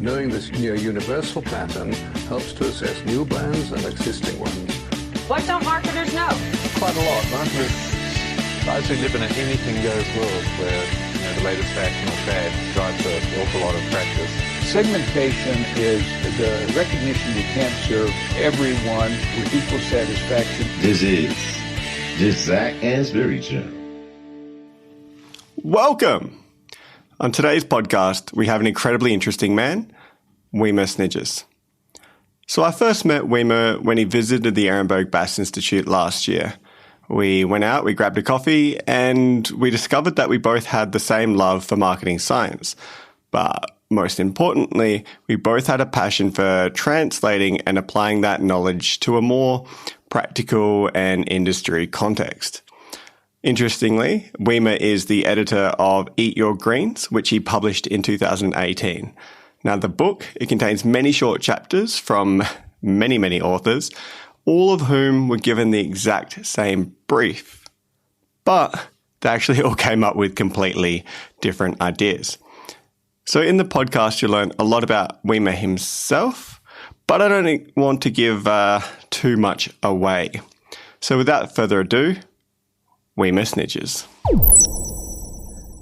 Knowing this near universal pattern helps to assess new brands and existing ones. What don't marketers know? Quite a lot. Marketers We live in an anything-goes world where the latest fashion or fad drives an awful lot of practice. Segmentation is the recognition you can't serve everyone with equal satisfaction. This is the Zac Anesbury Show. Welcome! On today's podcast, we have an incredibly interesting man, Wiemer Snijders. So I first met Wiemer when he visited the Ehrenberg Bass Institute last year. We went out, we grabbed a coffee, and we discovered that we both had the same love for marketing science. But most importantly, we both had a passion for translating and applying that knowledge to a more practical and industry context. Interestingly, Wiemer is the editor of Eat Your Greens, which he published in 2018. Now, the book, it contains many short chapters from many authors, all of whom were given the exact same brief. But they actually all came up with completely different ideas. So in the podcast, you'll learn a lot about Wiemer himself, but I don't want to give too much away. So without further ado, Wiemer Snijders.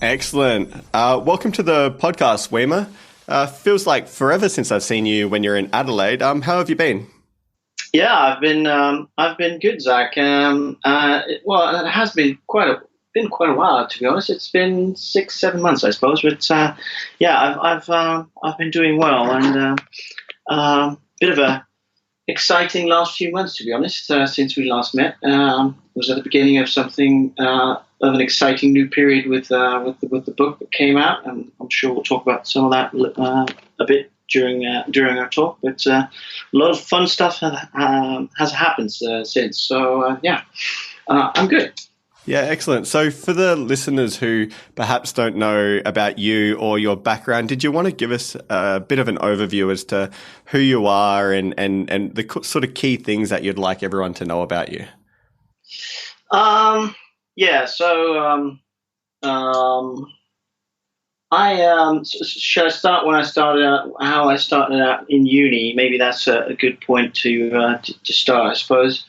Excellent. Welcome to the podcast, Wiemer. Feels like forever since I've seen you when you're in Adelaide. How have you been? Yeah, I've been good, Zach. It has been quite a while, to be honest. It's been 6-7 months, I suppose. But I've been doing well, and bit of a exciting last few months, to be honest. Since we last met, it was at the beginning of something of an exciting new period with the book that came out, and I'm sure we'll talk about some of that a bit during our talk. But a lot of fun stuff has happened since. So I'm good. Yeah, excellent. So for the listeners who perhaps don't know about you or your background, did you want to give us a bit of an overview as to who you are and the sort of key things that you'd like everyone to know about you? Should I start when I started out, how I started out in uni? Maybe that's a good point to start, I suppose.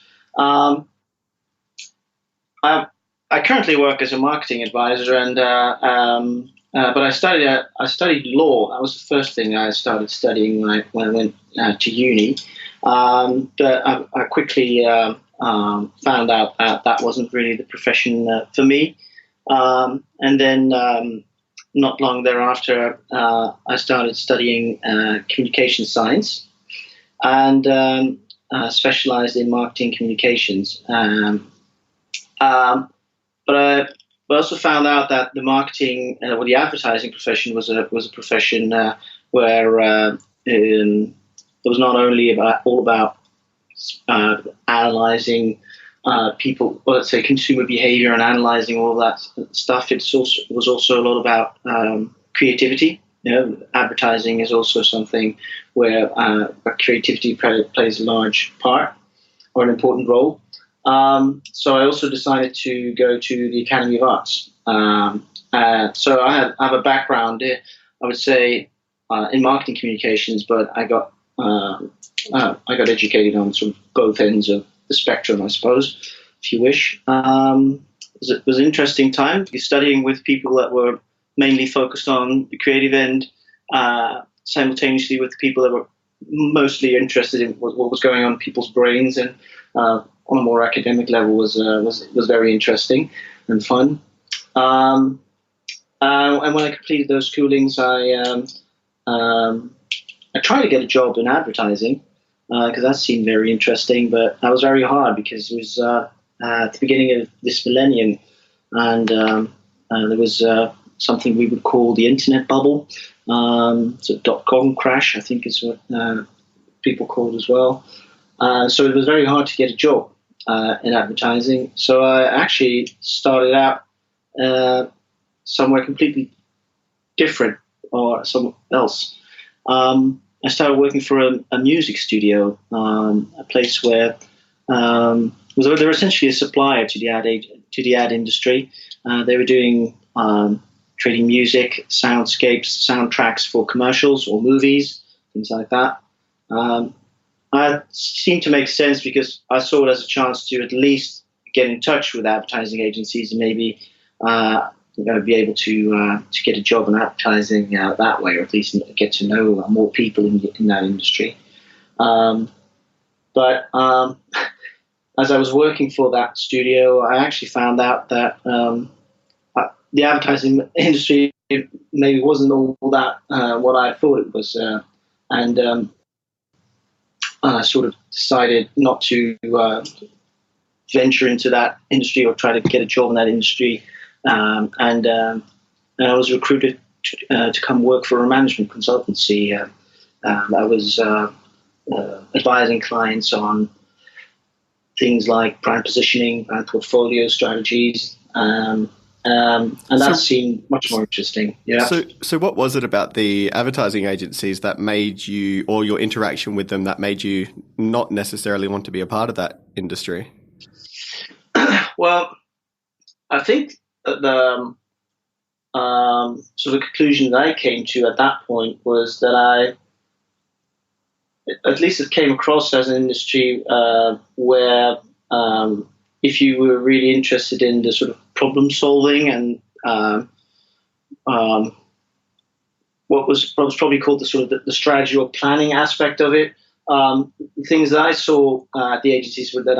I currently work as a marketing advisor, but I studied law. That was the first thing I started studying when I went to uni. But I quickly found out that wasn't really the profession for me. And then not long thereafter, I started studying communication science and specialized in marketing communications. But I also found out that the marketing or the advertising profession was a profession where it was not only all about analyzing people, or let's say consumer behavior, and analyzing all that stuff. It was also a lot about creativity. Advertising is also something where creativity plays a large part or an important role. So I also decided to go to the Academy of Arts. So I have a background, I would say, in marketing communications, but I got educated on sort of both ends of the spectrum, I suppose, if you wish. It was an interesting time studying with people that were mainly focused on the creative end, simultaneously with people that were mostly interested in what was going on in people's brains, and on a more academic level was very interesting and fun. And when I completed those schoolings, I tried to get a job in advertising because that seemed very interesting, but that was very hard because it was at the beginning of this millennium, and there was something we would call the internet bubble. So .com crash, I think is what people called as well. So it was very hard to get a job in advertising. So I actually started out somewhere completely different or somewhere else. I started working for a music studio, a place where they were essentially a supplier to the ad industry. They were doing creating music, soundscapes, soundtracks for commercials or movies, things like that. It seemed to make sense because I saw it as a chance to at least get in touch with advertising agencies and maybe be able to get a job in advertising that way, or at least get to know more people in that industry. But as I was working for that studio, I actually found out that the advertising industry maybe wasn't all that what I thought it was, and I sort of decided not to venture into that industry or try to get a job in that industry, and I was recruited to come work for a management consultancy. I was advising clients on things like brand positioning, brand portfolio strategies, and that seemed much more interesting. Yeah. So what was it about the advertising agencies that made you, or your interaction with them, that made you not necessarily want to be a part of that industry? Well, I think that the sort of conclusion that I came to at that point was that at least it came across as an industry where if you were really interested in the sort of problem solving and what was probably called the sort of the strategy or planning aspect of it, things that I saw at the agencies that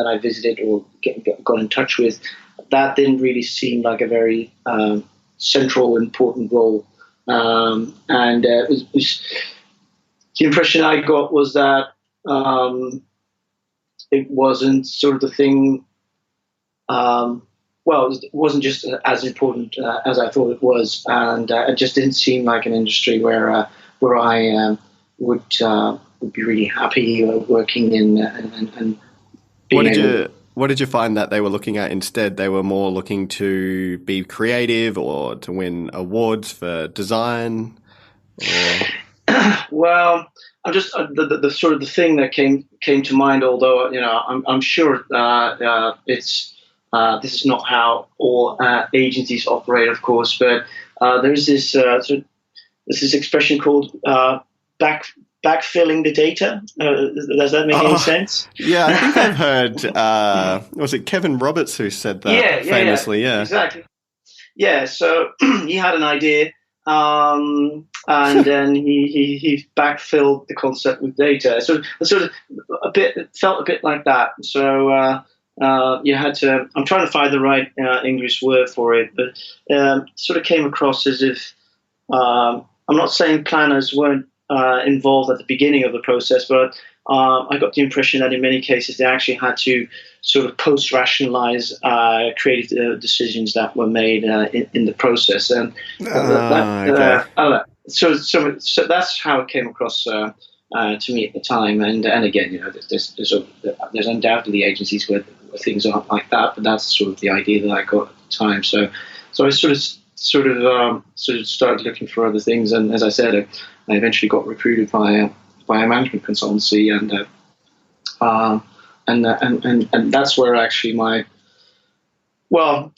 I visited or got in touch with, that didn't really seem like a very central, important role, and it was the impression I got was that it wasn't sort of the thing. It wasn't just as important as I thought it was, and it just didn't seem like an industry where I would be really happy working in and being What did you find that they were looking at instead? They were more looking to be creative or to win awards for design? Or... Well, I'm just the sort of the thing that came to mind. Although I'm sure this is not how all agencies operate, of course. But there's this expression called backfilling the data. Does that make any sense? Yeah, I think I've heard. Was it Kevin Roberts who said that famously? Yeah, exactly. Yeah, so he had an idea. And then he backfilled the concept with data. So it felt a bit like that. So you had to. I'm trying to find the right English word for it, but sort of came across as if I'm not saying planners weren't involved at the beginning of the process, but I got the impression that in many cases they actually had to sort of post-rationalize creative decisions that were made in the process, and so that's how it came across to me at the time. And again, there's undoubtedly agencies where things aren't like that, but that's sort of the idea that I got at the time. So I sort of started looking for other things, and as I said, I eventually got recruited by a management consultancy, and that's where actually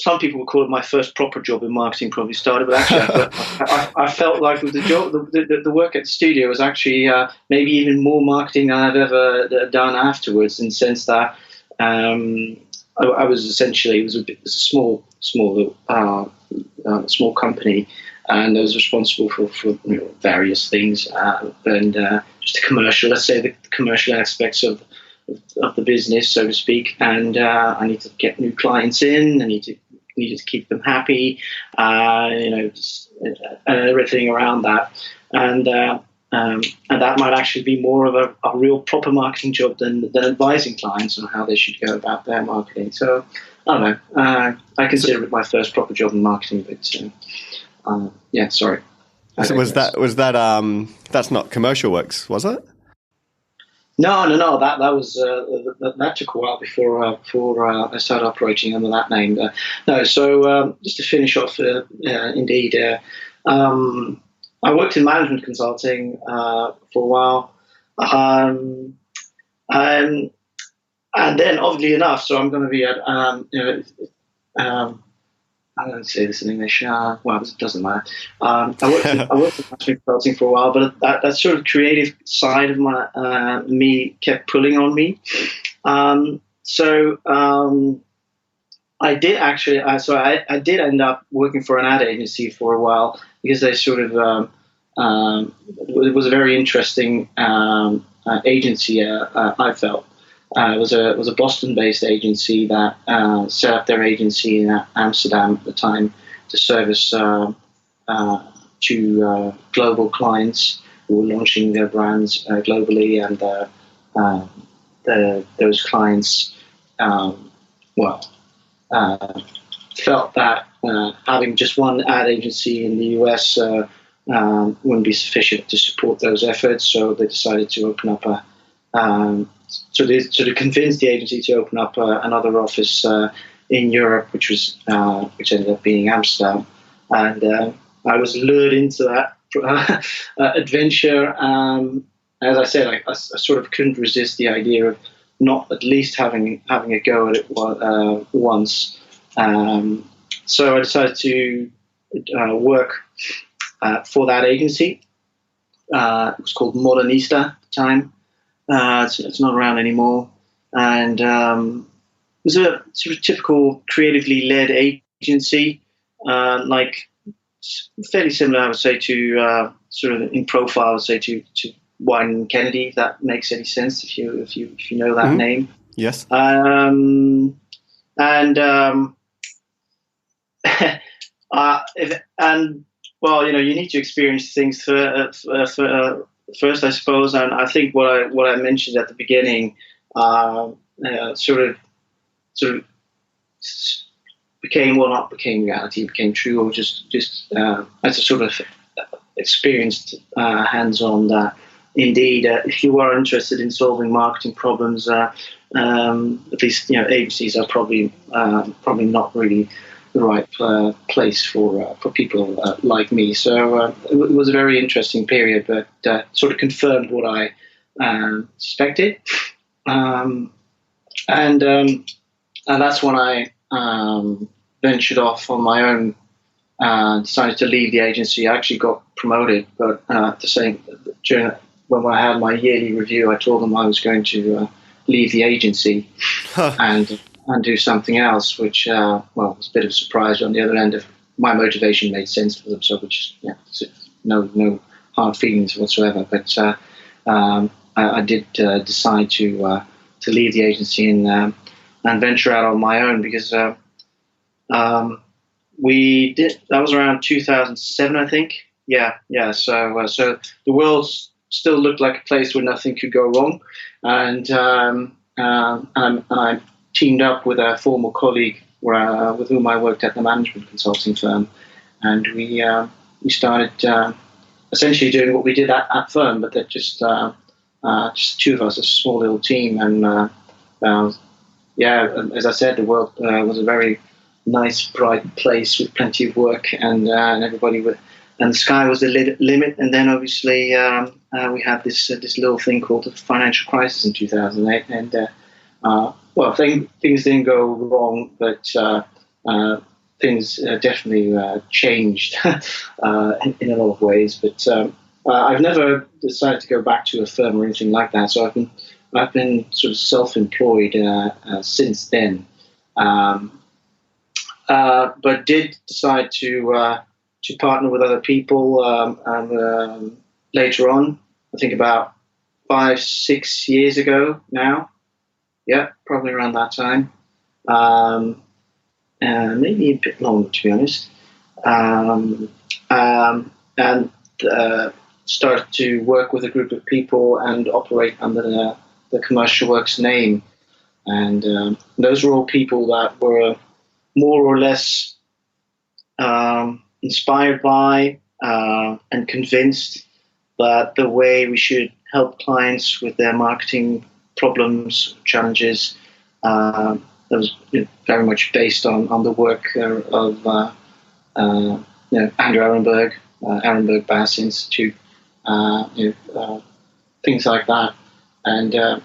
some people would call it my first proper job in marketing probably started, but actually I felt like the job, the work at the studio was actually maybe even more marketing than I've ever done afterwards, in the sense that I was essentially, it was a small company, and I was responsible for various things, and just the commercial aspects of the business, so to speak. And I need to get new clients in. I needed to keep them happy, and everything around that. And that might actually be more of a real proper marketing job than advising clients on how they should go about their marketing. So I don't know. I consider it my first proper job in marketing, but yeah, sorry. So was that that's not Commercial Works, was it? No. That was that took a while before I started operating under that name. No. So just to finish off, indeed, I worked in management consulting for a while, and then, oddly enough, so I'm going to be at I don't say this in English. Well, it doesn't matter. I worked in management consulting for a while, but that sort of creative side of me kept pulling on me. I did actually. I did end up working for an ad agency for a while because they sort of. It was a very interesting agency. I felt. It was a Boston-based agency that set up their agency in Amsterdam at the time to service to global clients who were launching their brands globally, and those clients, felt that having just one ad agency in the US wouldn't be sufficient to support those efforts, so they decided to open up So they sort of convinced the agency to open up another office in Europe, which ended up being Amsterdam, and I was lured into that adventure. As I said, I sort of couldn't resist the idea of not at least having a go at it once. So I decided to work for that agency. It was called Modernista at the time. It's not around anymore, and it was a sort of typical creatively led agency, like fairly similar, I would say, to sort of in profile, I would say to Wine Kennedy, if that makes any sense, if you know that name. Yes. And well, you need to experience things first, I suppose. And I think what I mentioned at the beginning sort of became, well, not became reality, became true, or just as a sort of experienced hands-on that indeed, if you are interested in solving marketing problems, at least agencies are probably not really the right place for people like me. So it was a very interesting period, but sort of confirmed what I suspected, and that's when I ventured off on my own. Decided to leave the agency. I actually got promoted, but when I had my yearly review, I told them I was going to leave the agency and do something else, which was a bit of a surprise. On the other end, of my motivation made sense for them, so no hard feelings whatsoever. But I did decide to leave the agency and venture out on my own, because that was around 2007, I think. Yeah. So the world still looked like a place where nothing could go wrong, and I teamed up with a former colleague with whom I worked at the management consulting firm, and we started essentially doing what we did at firm, but that just two of us, a small little team, and as I said, the world was a very nice, bright place with plenty of work, and everybody and the sky was the limit. And then obviously we had this little thing called the financial crisis in 2008, and things didn't go wrong, but things definitely changed in a lot of ways. But I've never decided to go back to a firm or anything like that. So I've been sort of self-employed since then. But did decide to partner with other people later on. I think about 5-6 years ago now. Yeah, probably around that time. Maybe a bit longer, to be honest. And started to work with a group of people and operate under the Commercial Works name. And those were all people that were more or less inspired by and convinced that the way we should help clients with their marketing problems, challenges, that was very much based on the work of Andrew Ehrenberg Bass Institute, things like that. And it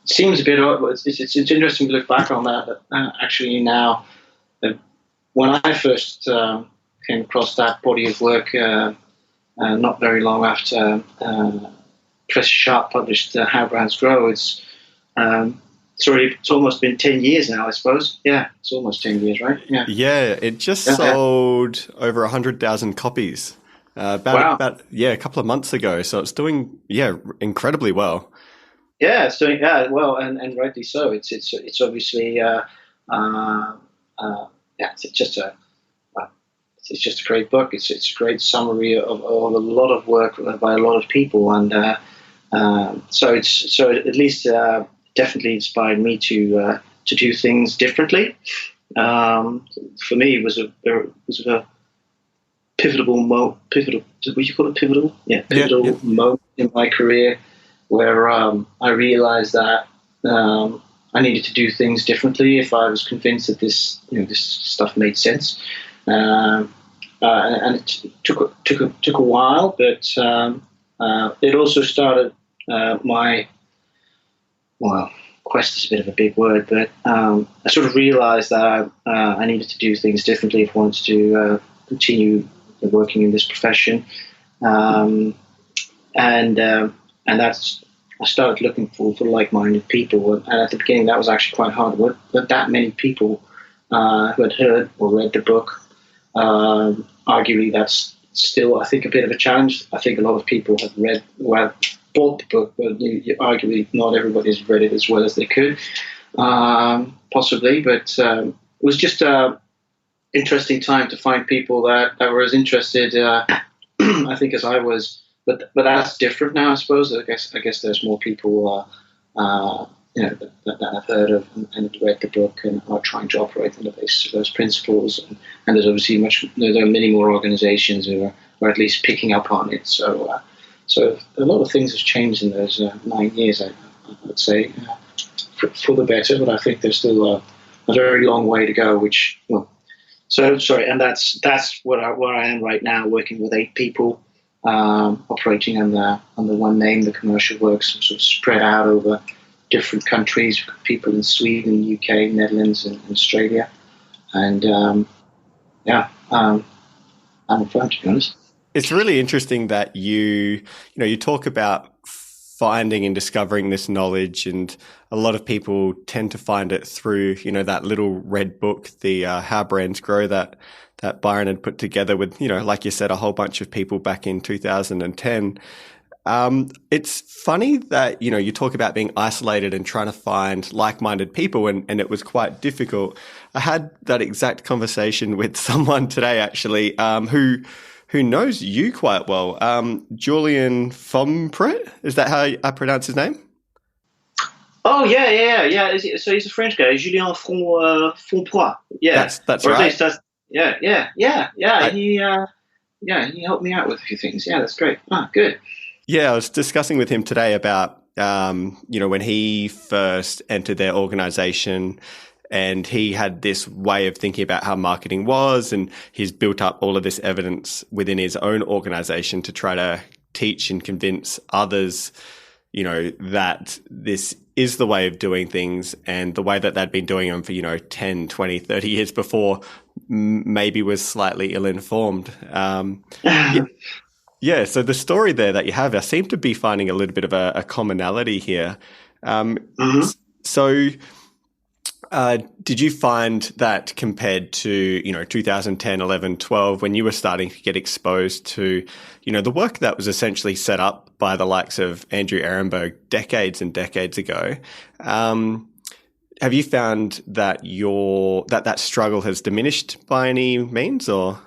seems a bit odd. It's interesting to look back on that. But actually now, when I first came across that body of work, not very long after Chris Sharp published How Brands Grow, it's almost been 10 years now, I suppose. Yeah, it's almost 10 years, right? Yeah. Yeah, it just sold over 100,000 copies about a couple of months ago. So it's doing incredibly well. Yeah, it's doing well, and rightly so. It's obviously it's just a great book. It's a great summary of a lot of work by a lot of people, and so at least definitely inspired me to do things differently. For me, it was a pivotal moment. What you call it, pivotal? Yeah, pivotal moment in my career where I realized that I needed to do things differently if I was convinced that this stuff made sense. And it took a while, but it also started my quest is a bit of a big word, but I sort of realized that I needed to do things differently if I wanted to continue working in this profession, and that's I started looking for like-minded people, and at the beginning that was actually quite hard. But that many people who had heard or read the book. Arguably, that's still, I think, a bit of a challenge. I think a lot of people have bought the book, but arguably not everybody's read it as well as they could, possibly. But it was just an interesting time to find people that were as interested, I think, as I was. But that's different now, I suppose. I guess there's more people that I've heard of and have read the book and are trying to operate on the basis of those principles. And there's obviously there are many more organizations who are at least picking up on it. So a lot of things have changed in those 9 years, I would say, for the better. But I think there's still a very long way to go. And that's where I am right now, working with 8 people, operating under one name, The Commercial Works, sort of spread out over different countries, people in Sweden, UK, Netherlands, and Australia. And I'm fun, to be honest. It's really interesting that you talk about finding and discovering this knowledge, and a lot of people tend to find it through, that little red book, the How Brands Grow that Byron had put together with, like you said, a whole bunch of people back in 2010. It's funny that, you talk about being isolated and trying to find like-minded people, and it was quite difficult. I had that exact conversation with someone today, actually, who knows you quite well. Julian Fompret, is that how I pronounce his name? Oh, yeah. So he's a French guy, Julien Fompret. Yeah, that's or right. At least that's, he helped me out with a few things. Yeah, that's great. Good. Yeah, I was discussing with him today about, when he first entered their organization, and he had this way of thinking about how marketing was, and he's built up all of this evidence within his own organization to try to teach and convince others, that this is the way of doing things, and the way that they'd been doing them for, 10, 20, 30 years before maybe was slightly ill-informed. Yeah, so the story there that you have, I seem to be finding a little bit of a commonality here. So did you find that compared to, 2010, 11, 12, when you were starting to get exposed to, the work that was essentially set up by the likes of Andrew Ehrenberg decades and decades ago, have you found that that struggle has diminished by any means, or?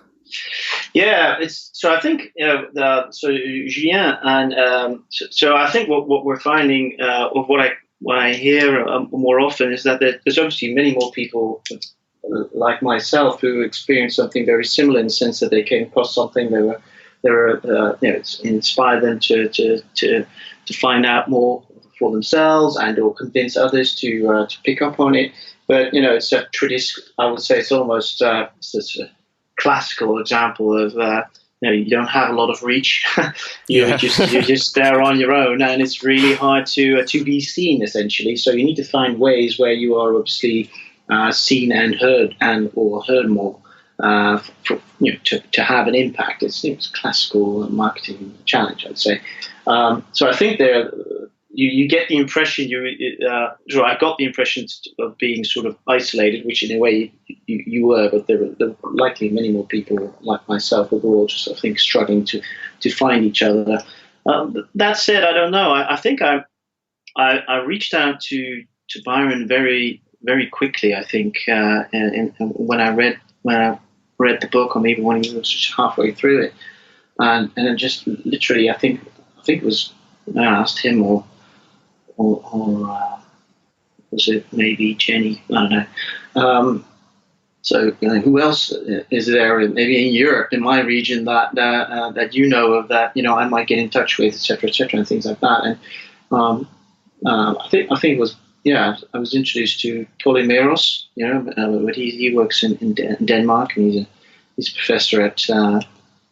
Yeah, I think Julien and so I think what we're finding, or what I hear more often, is that there's obviously many more people like myself who experienced something very similar, in the sense that they came across something it's inspired them to find out more for themselves and or convince others to pick up on it. But it's a tradition. I would say it's almost it's a classical example of you don't have a lot of reach. You're just there on your own, and it's really hard to be seen, essentially. So you need to find ways where you are obviously seen and heard, or heard more. to have an impact. It's classical marketing challenge, I'd say. So I think you get the impression I got the impression of being sort of isolated, which in a way you were, but there were likely many more people like myself who were all just, I think, struggling to find each other. That said, I don't know. I think I reached out to Byron very, very quickly. I think and when I read the book, or maybe when he was just halfway through it, and then just literally, I think it was, I asked him or was it maybe Jenny? I don't know. So who else is there? Maybe in Europe, in my region, that of that I might get in touch with, etc., and things like that. And I think it was I was introduced to Polymeros. But he works in Denmark, and he's a professor at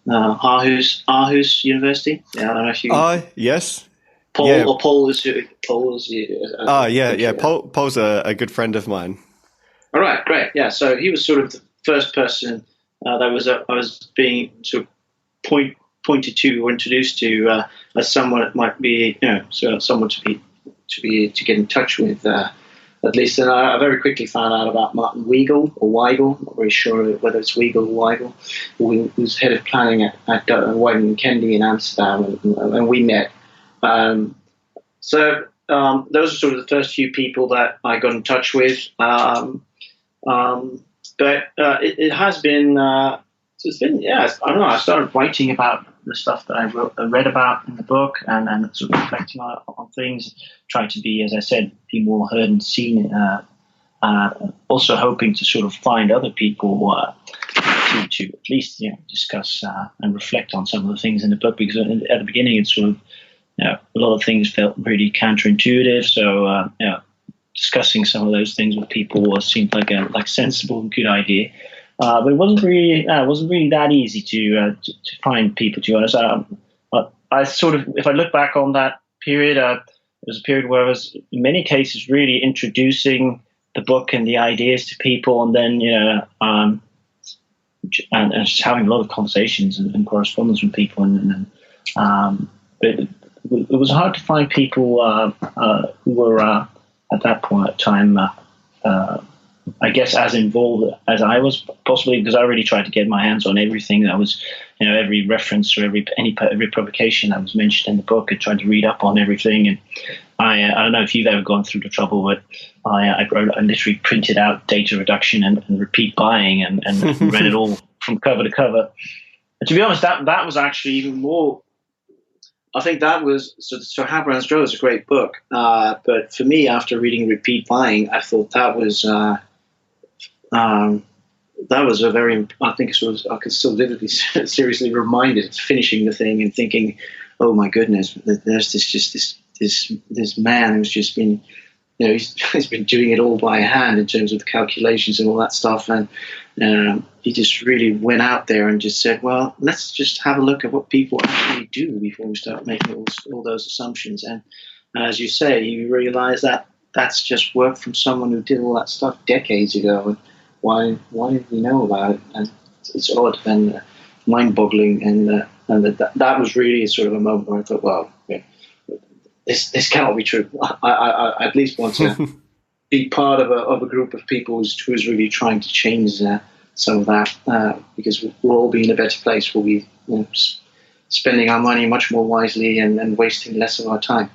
Aarhus University. Yeah, I don't know if you. Yes. Paul is. Paul's Paul's a good friend of mine. All right, great. Yeah, so he was sort of the first person that I was being sort of pointed to or introduced to as someone that might be, someone to get in touch with, at least. And I very quickly found out about Martin Weigel, I'm not very sure whether it's Weigel or Weigel, who was head of planning at Wieden & Kennedy in Amsterdam, and we met. So those are sort of the first few people that I got in touch with. But it has been, I don't know, I started writing about the stuff that I read about in the book, and sort of reflecting on things, trying to be, as I said, be more heard and seen, also hoping to sort of find other people to at least discuss and reflect on some of the things in the book, because at the beginning it's sort of, a lot of things felt really counterintuitive, so discussing some of those things with people seemed like a sensible and good idea. But it wasn't really that easy to find people, to be honest. I sort of, if I look back on that period, it was a period where I was, in many cases, really introducing the book and the ideas to people, and then and just having a lot of conversations and correspondence with people, but it was hard to find people who were at that point in time, I guess, as involved as I was, possibly because I really tried to get my hands on everything that was, every reference or every publication that was mentioned in the book. I tried to read up on everything, and I don't know if you've ever gone through the trouble, but I literally printed out data reduction and repeat buying and read it all from cover to cover. And to be honest, that was actually even more. I think that was so. How Brands Grow is a great book, but for me, after reading Repeat Buying, I thought that was a very. I think I could still vividly, seriously reminded of finishing the thing and thinking, "Oh my goodness, there's this man who's just been, he's been doing it all by hand in terms of the calculations and all that stuff, and he just really went out there and just said, well, let's just have a look at what people actually do before we start making all those assumptions." And as you say, you realize that that's just work from someone who did all that stuff decades ago, and why did we know about it? And it's odd and mind-boggling, and that was really sort of a moment where I thought, well, this cannot be true. I at least want to be part of a group of people who's really trying to change some of that, because we'll all be in a better place. We'll be spending our money much more wisely and wasting less of our time.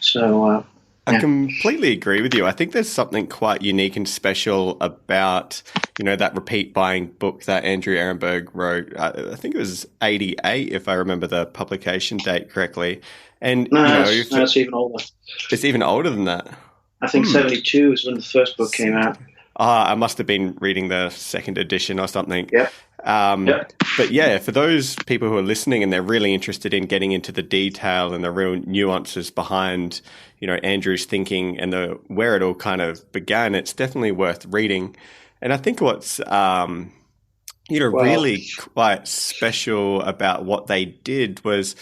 So I completely agree with you. I think there's something quite unique and special about, that Repeat Buying book that Andrew Ehrenberg wrote. I think it was 88, if I remember the publication date correctly. And it's even older. It's even older than that. I think 72 is when the first book came out. I must have been reading the second edition or something. Yeah. But yeah, for those people who are listening and they're really interested in getting into the detail and the real nuances behind, Andrew's thinking and where it all kind of began, it's definitely worth reading. And I think what's, really quite special about what they did was,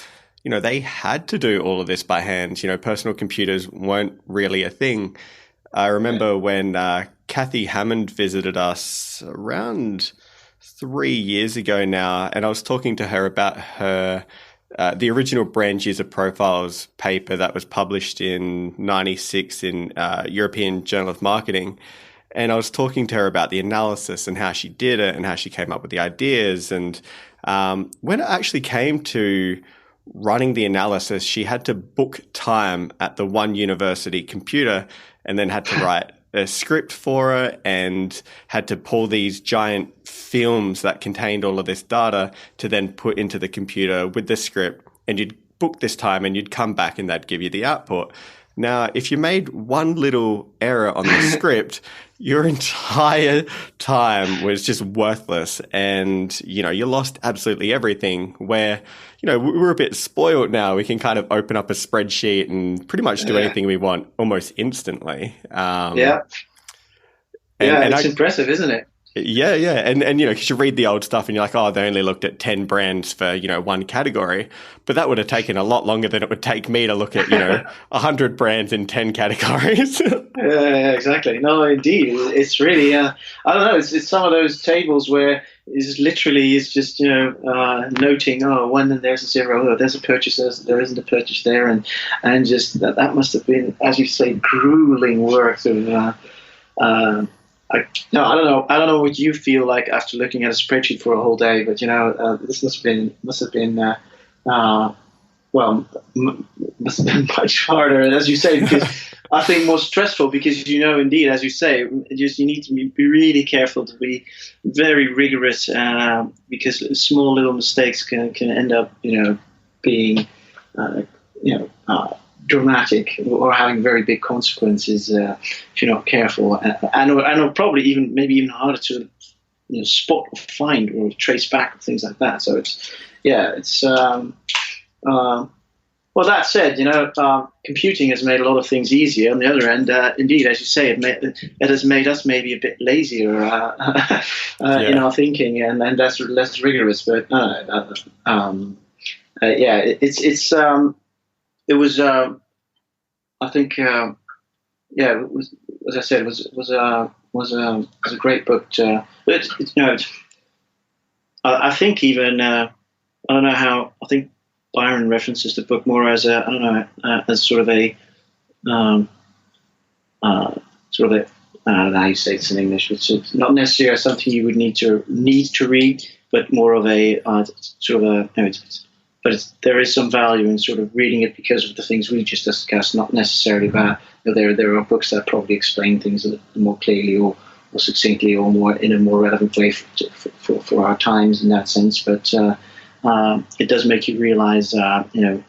they had to do all of this by hand. Personal computers weren't really a thing. I remember when Kathy Hammond visited us around 3 years ago now, and I was talking to her about her the original brand user profiles paper that was published in '96 in European Journal of Marketing. And I was talking to her about the analysis and how she did it and how she came up with the ideas. And when it actually came to running the analysis, she had to book time at the one university computer and then had to write a script for it and had to pull these giant films that contained all of this data to then put into the computer with the script. And you'd book this time and you'd come back and they'd give you the output. Now, if you made one little error on the script, your entire time was just worthless and, you lost absolutely everything where, we're a bit spoiled now. We can kind of open up a spreadsheet and pretty much do anything we want almost instantly. It's impressive, isn't it? Yeah. And because you read the old stuff and you're like, oh, they only looked at 10 brands for, one category. But that would have taken a lot longer than it would take me to look at, 100 brands in 10 categories. Yeah, exactly. No, indeed. It's really, I don't know, it's some of those tables where it's just, noting, when there's a zero, there's a purchase, there isn't a purchase there. And just that must have been, as you say, grueling work of, I don't know what you feel like after looking at a spreadsheet for a whole day, but this must have been much harder, as you say, because I think more stressful because indeed, as you say, you need to be really careful to be very rigorous because small little mistakes can end up being dramatic or having very big consequences if you're not careful, and probably maybe even harder to spot or find or trace back things like that. So well, that said, computing has made a lot of things easier. On the other end, indeed, as you say, it has made us maybe a bit lazier in our thinking and less rigorous. But it was, I think, it was, as I said, it was a great book. But I think even I don't know how. I think Byron references the book more as as sort of a I don't know how you say it in English. It's not necessarily something you would need to read, but more of a there is some value in sort of reading it because of the things we just discussed, not necessarily about, there are books that probably explain things a little more clearly or succinctly or more in a more relevant way for our times in that sense. But it does make you realize, the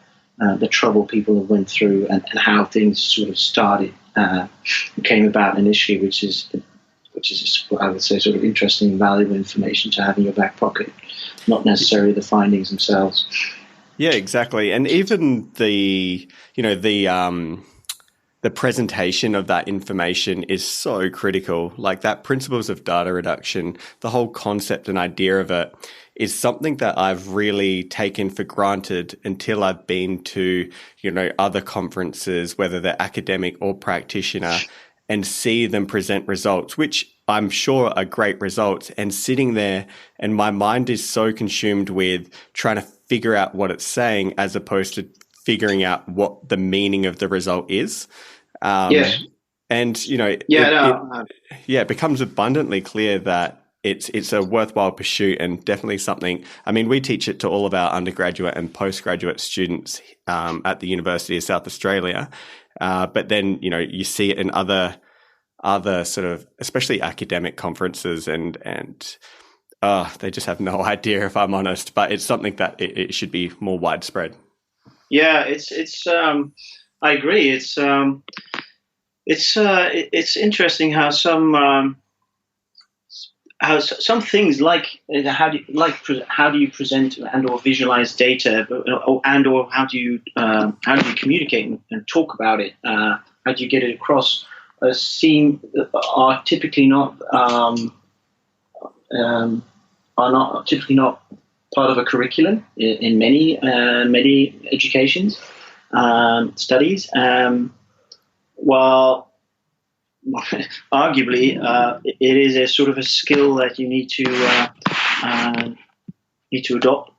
trouble people have went through and how things sort of started, came about initially, which is what I would say sort of interesting and valuable information to have in your back pocket, not necessarily the findings themselves. Yeah, exactly. And even the presentation of that information is so critical. Like that principles of data reduction, the whole concept and idea of it is something that I've really taken for granted until I've been to, other conferences, whether they're academic or practitioner, and see them present results, which I'm sure are great results, and sitting there and my mind is so consumed with trying to figure out what it's saying as opposed to figuring out what the meaning of the result is. Yes. And, it becomes abundantly clear that it's a worthwhile pursuit and definitely something. I mean, we teach it to all of our undergraduate and postgraduate students at the University of South Australia. But then, you see it in other sort of, especially academic conferences and they just have no idea, if I'm honest, but it's something that it should be more widespread. Yeah, it's I agree. It's interesting how some things like how do you present and or visualize data, and or how do you communicate and talk about it? How do you get it across? Are typically not part of a curriculum in many educations studies. While arguably it is a sort of a skill that you need to need to adopt,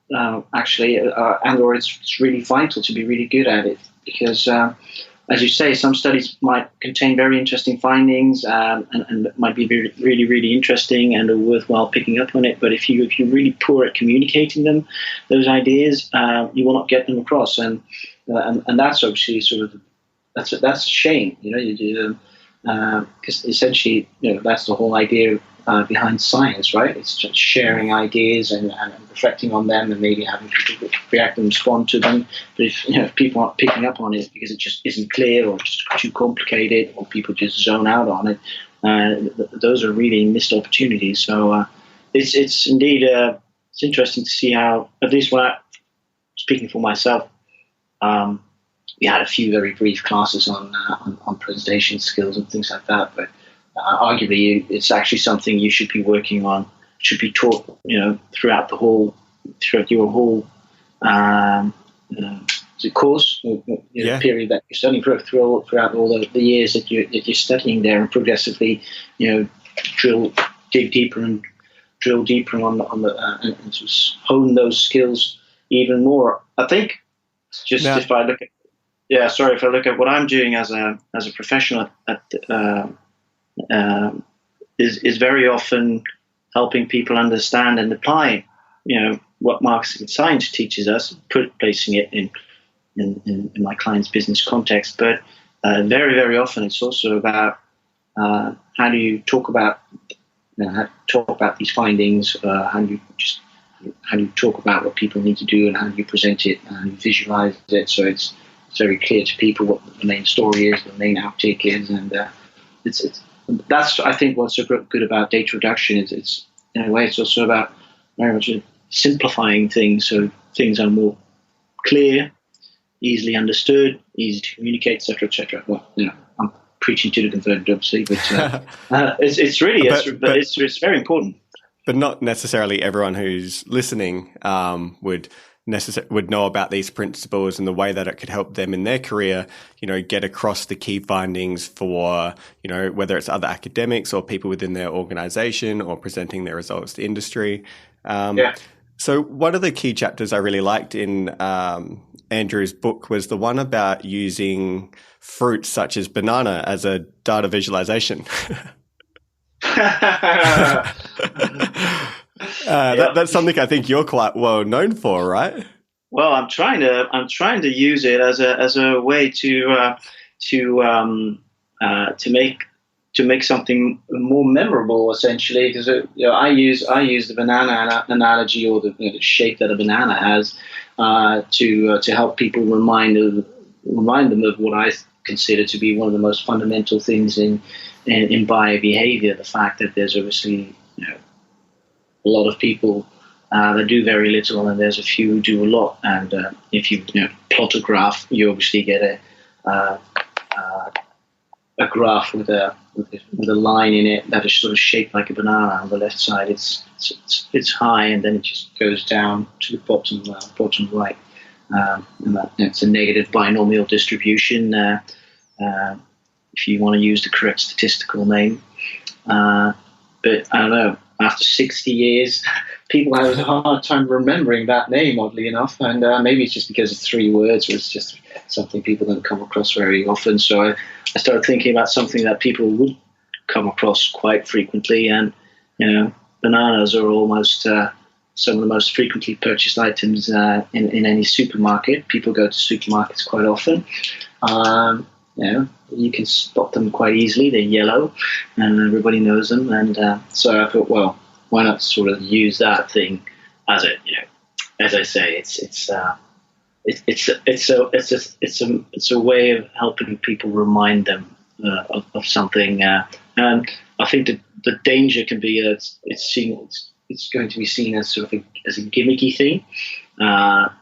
actually, and or it's really vital to be really good at it, because as you say, some studies might contain very interesting findings, and might be really, really interesting and are worthwhile picking up on it. But if you're really poor at communicating those ideas, you will not get them across, and that's obviously sort of that's a shame, because essentially, that's the whole idea behind science, right? It's just sharing ideas and reflecting on them, and maybe having people react and respond to them. But if people aren't picking up on it because it just isn't clear, or just too complicated, or people just zone out on it, those are really missed opportunities. So it's indeed it's interesting to see how, at least when speaking for myself, we had a few very brief classes on presentation skills and things like that, but arguably, it's actually something you should be working on. Should be taught, throughout your whole course, period that you're studying, throughout all the years that you're studying there, and progressively, dig deeper on the and just hone those skills even more. I think if I look at what I'm doing as a professional is very often helping people understand and apply, what marketing science teaches us, placing it in my client's business context. But very, very often it's also about how do you talk about these findings, how do you talk about what people need to do, and how do you present it and visualize it, so it's very clear to people what the main story is, the main outtake is, and that's, I think, what's so good about data reduction. It's in a way, it's also about very much simplifying things, so things are more clear, easily understood, easy to communicate, etc., etc. Well, I'm preaching to the converted, obviously, but it's really it's very important. But not necessarily everyone who's listening would know about these principles and the way that it could help them in their career, get across the key findings for, whether it's other academics or people within their organization or presenting their results to industry. So one of the key chapters I really liked in Andrew's book was the one about using fruits such as banana as a data visualization. That's something I think you're quite well known for, right? Well, I'm trying to use it as a way to make something more memorable, essentially. Because I use the banana analogy, or the shape that a banana has, to help people remind them of what I consider to be one of the most fundamental things in buyer behavior. The fact that there's obviously a lot of people that do very little, and there's a few who do a lot. And if you plot a graph, you obviously get a graph with a line in it that is sort of shaped like a banana. On the left side, it's high, and then it just goes down to the bottom right. And it's a negative binomial distribution, if you want to use the correct statistical name. But I don't know. After 60 years, people have a hard time remembering that name, oddly enough. And maybe it's just because it's 3 words, or it's just something people don't come across very often. So I started thinking about something that people would come across quite frequently. And, bananas are almost some of the most frequently purchased items in any supermarket. People go to supermarkets quite often. You can spot them quite easily. They're yellow, and everybody knows them. And so I thought, well, why not sort of use that thing as as I say, it's a way of helping people remind them of something. And I think that the danger can be that it's going to be seen as sort of as a gimmicky thing,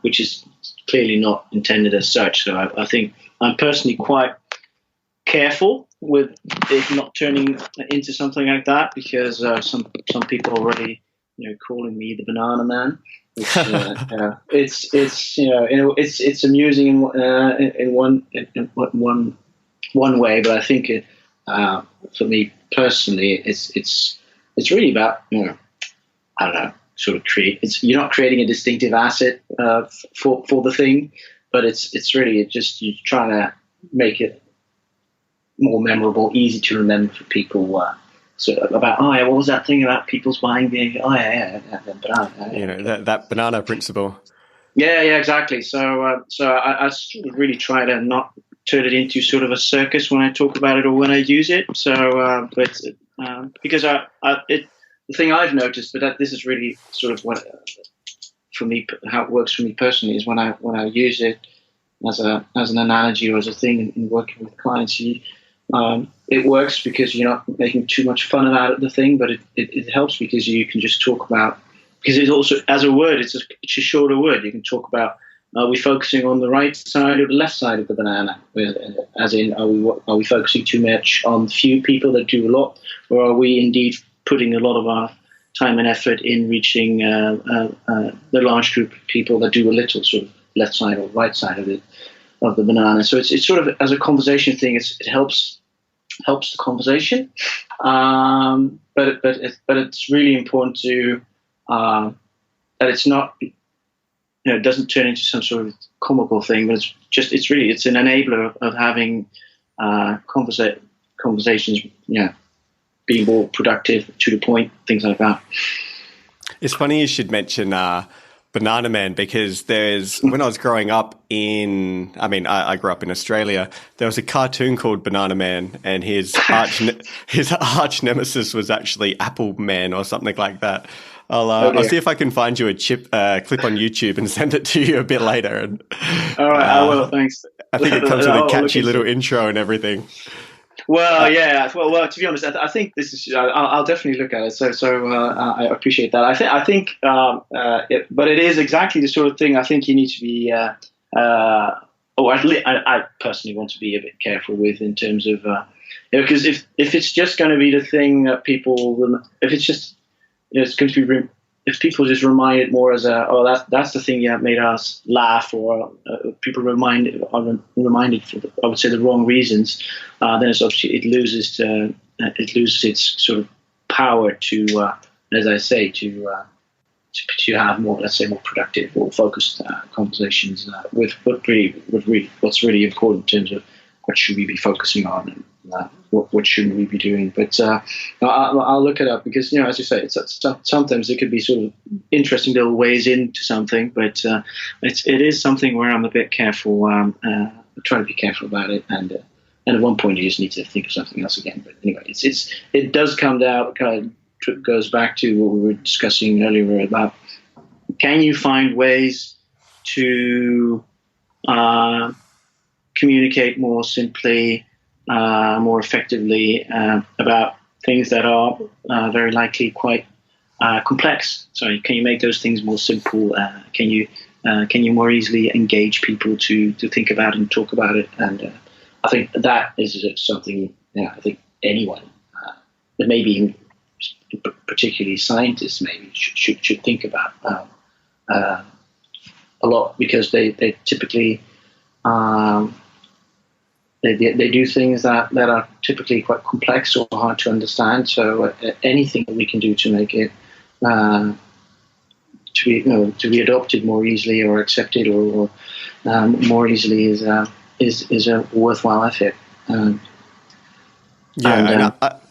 which is clearly not intended as such. So I think I'm personally quite careful with it not turning into something like that, because some people already calling me the banana man, which it's amusing in one way, but I think for me personally it's really about I don't know, sort of create. You're not creating a distinctive asset for the thing, but it's really just you're trying to make it more memorable, easy to remember for people. So about what was that thing about people's buying the banana? That banana principle. Yeah, exactly. So I sort of really try to not turn it into sort of a circus when I talk about it or when I use it. So, because the thing I've noticed, but this is really sort of what for me, how it works for me personally, is when I use it as an analogy or as a thing in working with clients. It works because you're not making too much fun about the thing, but it helps because you can just talk about. Because it's also, as a word, it's a shorter word. You can talk about, are we focusing on the right side or the left side of the banana? As in, are we focusing too much on few people that do a lot, or are we indeed putting a lot of our time and effort in reaching the large group of people that do a little, sort of left side or right side of the banana? So it's sort of, as a conversation thing, it helps the conversation, but it's really important to. That it's not, it doesn't turn into some sort of comical thing, but it's an enabler of having conversations, being more productive, to the point, things like that. It's funny you should mention Banana Man, because when I was growing up I grew up in Australia, there was a cartoon called Banana Man, and his arch nemesis was actually Apple Man or something like that. I'll see if I can find you a clip on YouTube and send it to you a bit later. And, all right, I will. Thanks. I think it comes with a catchy little intro and everything. Well, yeah. Well, to be honest, I think this is. I'll definitely look at it. So I appreciate that. I think, but it is exactly the sort of thing. I think you need to be, or at least I personally want to be a bit careful with in terms of, because if it's just going to be the thing that people, if it's just. It's going to be if people just remind it more as that's the thing that made us laugh, or people are reminded for I would say the wrong reasons. Then it's obviously it loses its sort of power to, as I say, to have more, let's say, more productive or focused conversations with what's really important in terms of what should we be focusing on and what shouldn't we be doing. But I'll look it up because, as you say, sometimes it could be sort of interesting little ways into something, but it is something where I'm a bit careful. I try to be careful about it, and at one point you just need to think of something else again. But anyway, it does come down, kind of goes back to what we were discussing earlier about, can you find ways to communicate more simply, more effectively about things that are very likely quite complex. So can you make those things more simple? Can you more easily engage people to think about and talk about it? And I think that is something I think anyone, but maybe even particularly scientists maybe should think about a lot, because they typically They do things that are typically quite complex or hard to understand. So anything that we can do to make it to be adopted more easily or accepted or more easily is a worthwhile effort.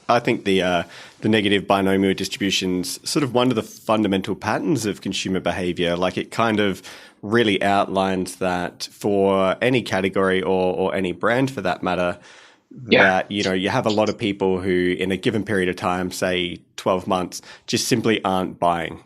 I think the negative binomial distribution's sort of one of the fundamental patterns of consumer behavior. Like, it kind of really outlines that for any category or any brand for that matter, that, you have a lot of people who in a given period of time, say 12 months, just simply aren't buying.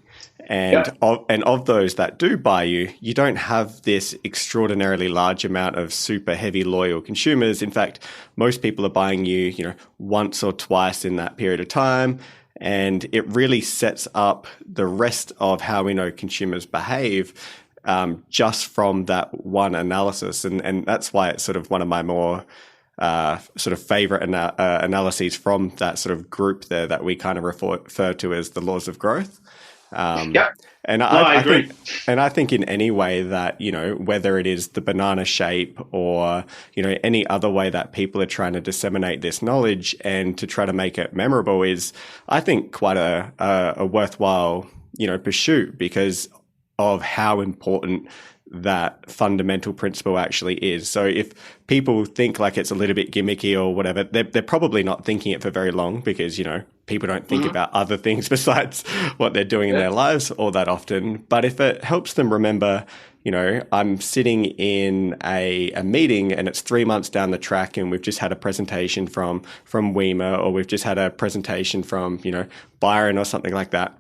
And of those that do buy you don't have this extraordinarily large amount of super heavy loyal consumers. In fact, most people are buying you, once or twice in that period of time. And it really sets up the rest of how we know consumers behave just from that one analysis. And that's why it's sort of one of my more sort of favorite analyses from that sort of group there that we kind of refer to as the laws of growth. And I think in any way that, whether it is the banana shape or, any other way that people are trying to disseminate this knowledge and to try to make it memorable is, I think, quite a worthwhile, pursuit because of how important that fundamental principle actually is. So if people think like it's a little bit gimmicky or whatever, they're probably not thinking it for very long because, people don't think about other things besides what they're doing in their lives all that often. But if it helps them remember, I'm sitting in a meeting and it's 3 months down the track and we've just had a presentation from Wiemer, or we've just had a presentation from, Byron or something like that.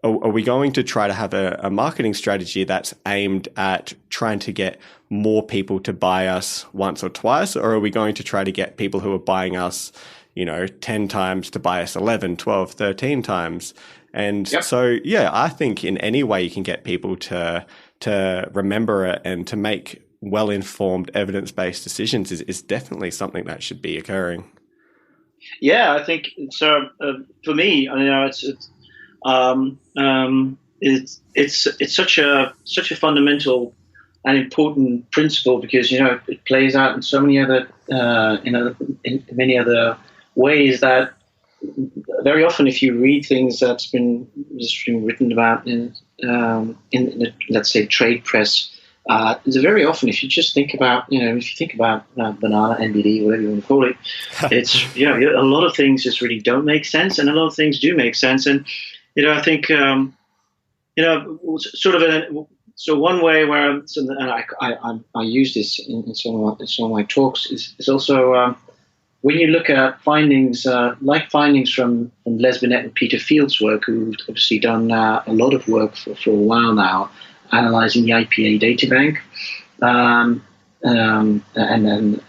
Are we going to try to have a marketing strategy that's aimed at trying to get more people to buy us once or twice? Or are we going to try to get people who are buying us, 10 times to buy us 11, 12, 13 times? And so, I think in any way you can get people to remember it and to make well-informed evidence-based decisions is definitely something that should be occurring. Yeah, I think so. For me, it's such a fundamental and important principle because it plays out in so many other in many other ways that very often if you read things that's been written about in the, let's say, trade press, very often if you just think about banana NBD, whatever you want to call it, it's a lot of things just really don't make sense and a lot of things do make sense. And I think, so one way where I use this in some of my talks is also when you look at findings, like findings from Les Binet and Peter Field's work, who've obviously done a lot of work for a while now, analyzing the IPA data bank, and then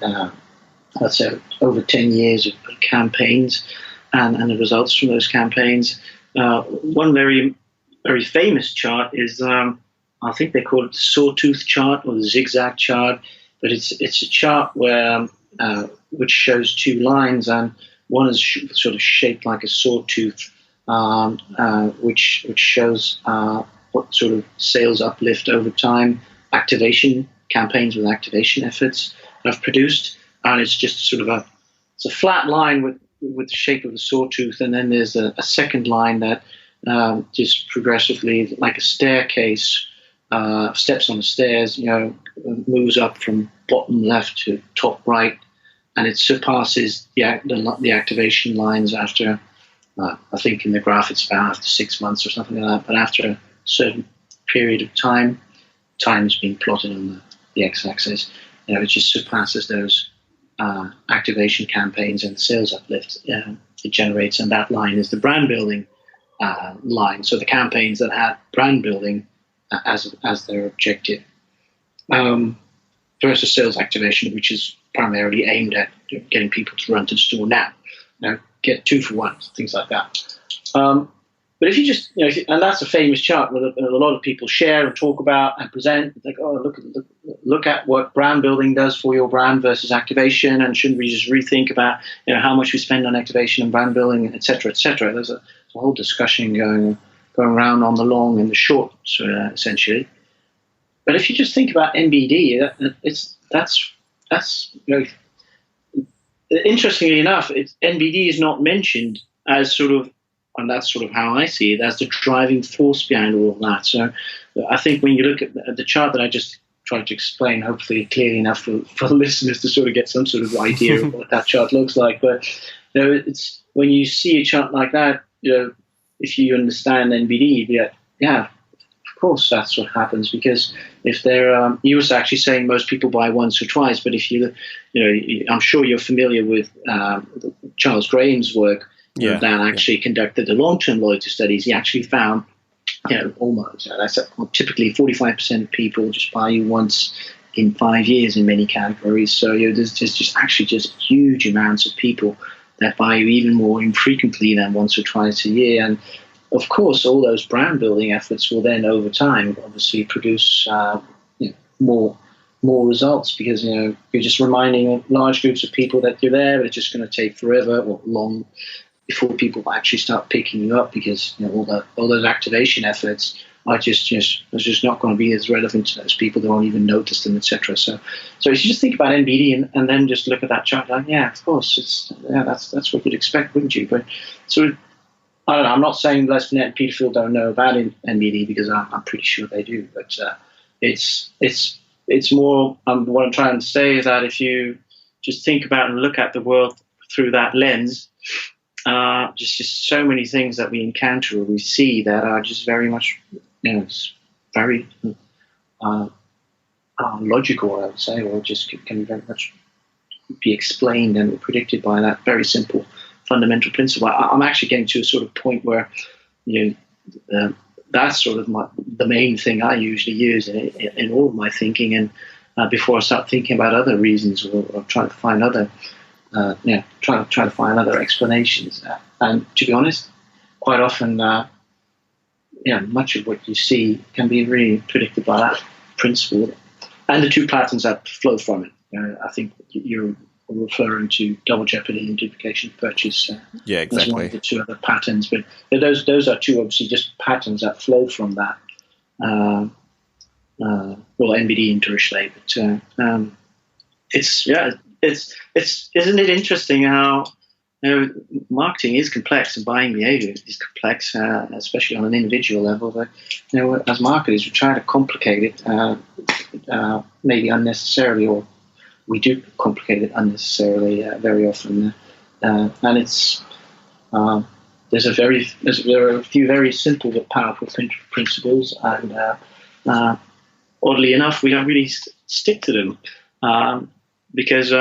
let's say over 10 years of campaigns and the results from those campaigns. One very, very famous chart is, I think they call it the sawtooth chart or the zigzag chart, but it's a chart where which shows two lines, and one is sort of shaped like a sawtooth, which shows what sort of sales uplift over time, activation campaigns with activation efforts have produced, and it's just sort of it's a flat line with the shape of a sawtooth, and then there's a second line that just progressively, like a staircase, steps on the stairs, moves up from bottom left to top right, and it surpasses the activation lines after, I think in the graph it's about after 6 months or something like that, but after a certain period of time is being plotted on the x-axis, it just surpasses those activation campaigns and sales uplift it generates, and that line is the brand building line. So the campaigns that had brand building as their objective, versus sales activation, which is primarily aimed at getting people to run to the store now, get 2 for 1, things like that. But if you just, and that's a famous chart that a lot of people share and talk about and present. Like, oh, look at what brand building does for your brand versus activation, and shouldn't we just rethink about how much we spend on activation and brand building, et cetera, et cetera. There's a whole discussion going around on the long and the short, essentially. But if you just think about NBD, that's interestingly enough, NBD is not mentioned as sort of. And that's sort of how I see it, as the driving force behind all of that. So I think when you look at the chart that I just tried to explain, hopefully clearly enough for the listeners to sort of get some sort of idea of what that chart looks like. But it's when you see a chart like that, if you understand NBD, yeah, of course that's what happens. Because if they're, you were actually saying most people buy once or twice, but if I'm sure you're familiar with Charles Graham's work. That actually conducted the long-term loyalty studies. He actually found, typically 45% of people just buy you once in 5 years in many categories. So there's just huge amounts of people that buy you even more infrequently than once or twice a year. And of course, all those brand building efforts will then, over time, obviously produce more results, because you're just reminding large groups of people that you're there, but it's just going to take forever or long before people actually start picking you up, because all those activation efforts are just not going to be as relevant to those people. They won't even notice them, etc. So if you just think about NBD and then just look at that chart, like, yeah, of course, that's what you'd expect, wouldn't you? But sort of I don't know. I'm not saying Les Binet and Peter Field don't know about NBD, because I'm pretty sure they do. But it's more. What I'm trying to say is that if you just think about and look at the world through that lens, just so many things that we encounter or we see that are just very much, it's very logical, I would say, or just can very much be explained and predicted by that very simple fundamental principle. I'm actually getting to a sort of point where, that's sort of the main thing I usually use in all of my thinking, and before I start thinking about other reasons or trying to find other, trying to find other explanations. And to be honest, quite often, much of what you see can be really predicted by that principle and the two patterns that flow from it. I think you're referring to double jeopardy and duplication of purchase. Yeah, exactly. As one of the two other patterns, but those are two obviously just patterns that flow from that. NBD and Dirichlet, but it's isn't it interesting how marketing is complex and buying behavior is complex, especially on an individual level. But as marketers, we try to complicate it, maybe unnecessarily, or we do complicate it unnecessarily very often, and it's there are a few very simple but powerful principles, and oddly enough, we don't really stick to them because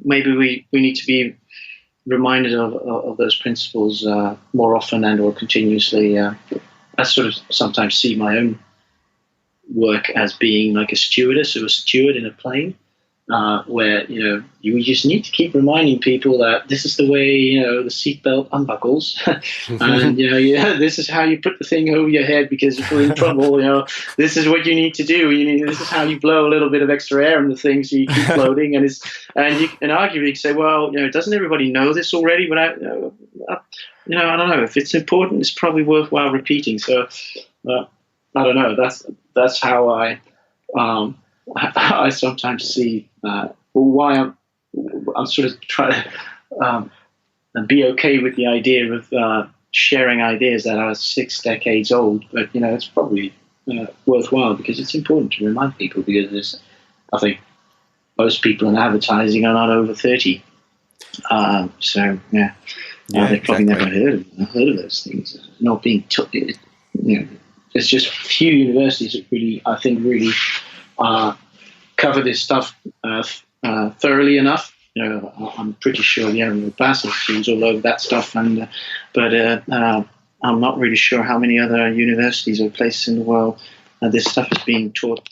maybe we need to be reminded of those principles more often and or continuously. I sort of sometimes see my own work as being like a stewardess or a steward in a plane, where you just need to keep reminding people that this is the way the seatbelt unbuckles, and this is how you put the thing over your head, because if you're in trouble, this is what you need to do. This is how you blow a little bit of extra air in the thing so you keep floating. And arguably you can say, well, doesn't everybody know this already? But I don't know, if it's important, it's probably worthwhile repeating. So I don't know. That's how I sometimes see why I'm sort of trying to be okay with the idea of sharing ideas that are 6 decades old, but it's probably worthwhile because it's important to remind people, because I think most people in advertising are not over 30, so they've probably never heard of those things. Not being there's just few universities that really cover this stuff thoroughly enough. I'm pretty sure the Basel is all over that stuff, but I'm not really sure how many other universities or places in the world this stuff is being taught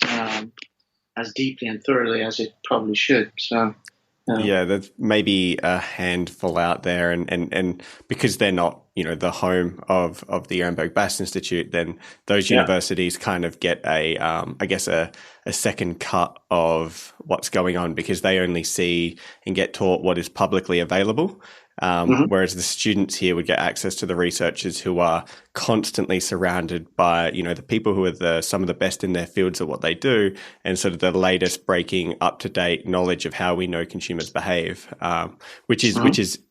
as deeply and thoroughly as it probably should. So. There's maybe a handful out there, and because they're not, the home of the Ehrenberg Bass Institute, then those universities kind of get a second cut of what's going on, because they only see and get taught what is publicly available. Whereas the students here would get access to the researchers who are constantly surrounded by, the people who are some of the best in their fields at what they do, and sort of the latest breaking up-to-date knowledge of how we know consumers behave, which is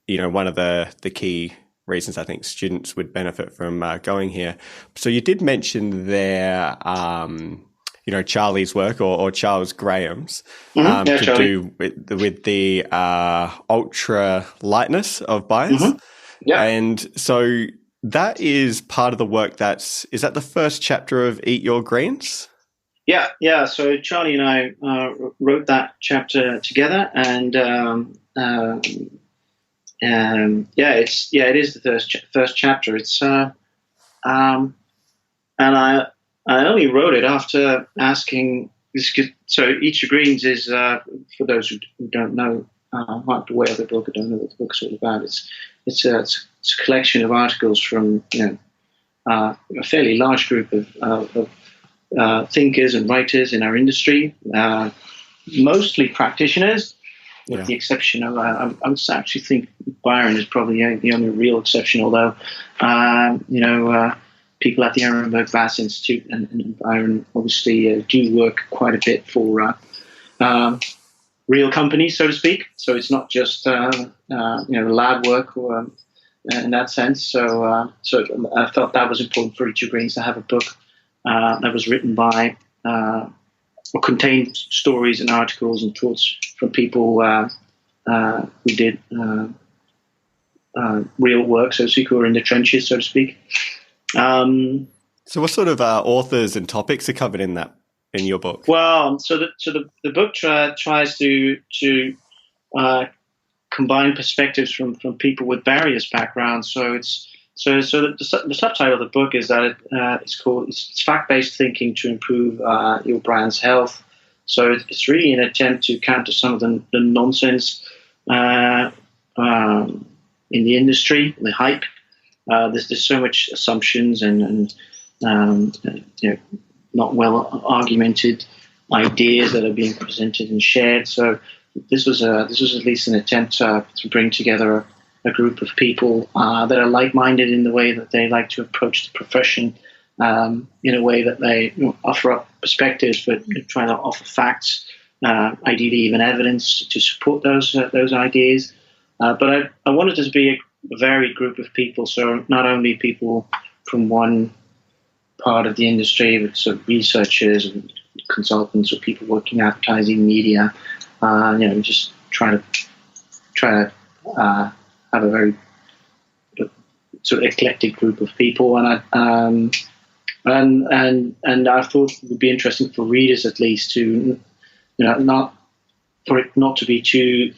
one of the key reasons I think students would benefit from going here. So you did mention there, Charlie's work or Charles Graham's do with the ultra lightness of bias. And so that is part of the work is that the first chapter of Eat Your Greens? Yeah. So Charlie and I wrote that chapter together, and it is the first chapter. It's and I only wrote it after asking. So Eat Your Greens is, for those who don't know, aren't aware of the book, or don't know what the book's all about. It's a collection of articles from a fairly large group of thinkers and writers in our industry, mostly practitioners, with the exception of I would actually think Byron is probably the only real exception. Although people at the Ehrenberg Bass Institute and Byron obviously do work quite a bit for real companies, so to speak. So it's not just lab work, or in that sense. So I felt that was important for Eat Your Greens to have a book that was written by or contained stories and articles and thoughts from people who did real work, so to speak, who were in the trenches, so to speak. So what sort of authors and topics are covered in your book? Well, so the book tries to combine perspectives from people with various backgrounds. So the subtitle of the book is that it's fact-based thinking to improve your brand's health. So it's really an attempt to counter some of the nonsense in the industry, the hype. There's so much assumptions and not well argumented ideas that are being presented and shared. So this was at least an attempt to bring together a group of people that are like-minded in the way that they like to approach the profession, in a way that they offer up perspectives, but try to offer facts, ideally even evidence to support those ideas. But I wanted it to be a varied group of people, so not only people from one part of the industry, but sort of researchers and consultants or people working in advertising, media, just try to have a very sort of eclectic group of people, and I thought it would be interesting for readers at least to, not to be too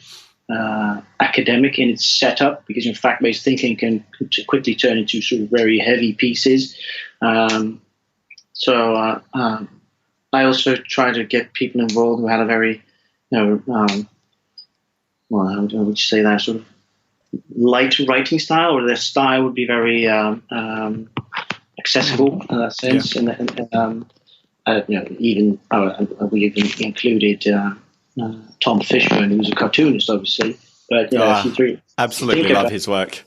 academic in its setup, because fact-based thinking can quickly turn into sort of very heavy pieces. I also try to get people involved who had a very, how would you say that, sort of light writing style, or their style would be very accessible in that sense. Yeah. We even included Tom Fishburne, who's a cartoonist, obviously. But absolutely love his work.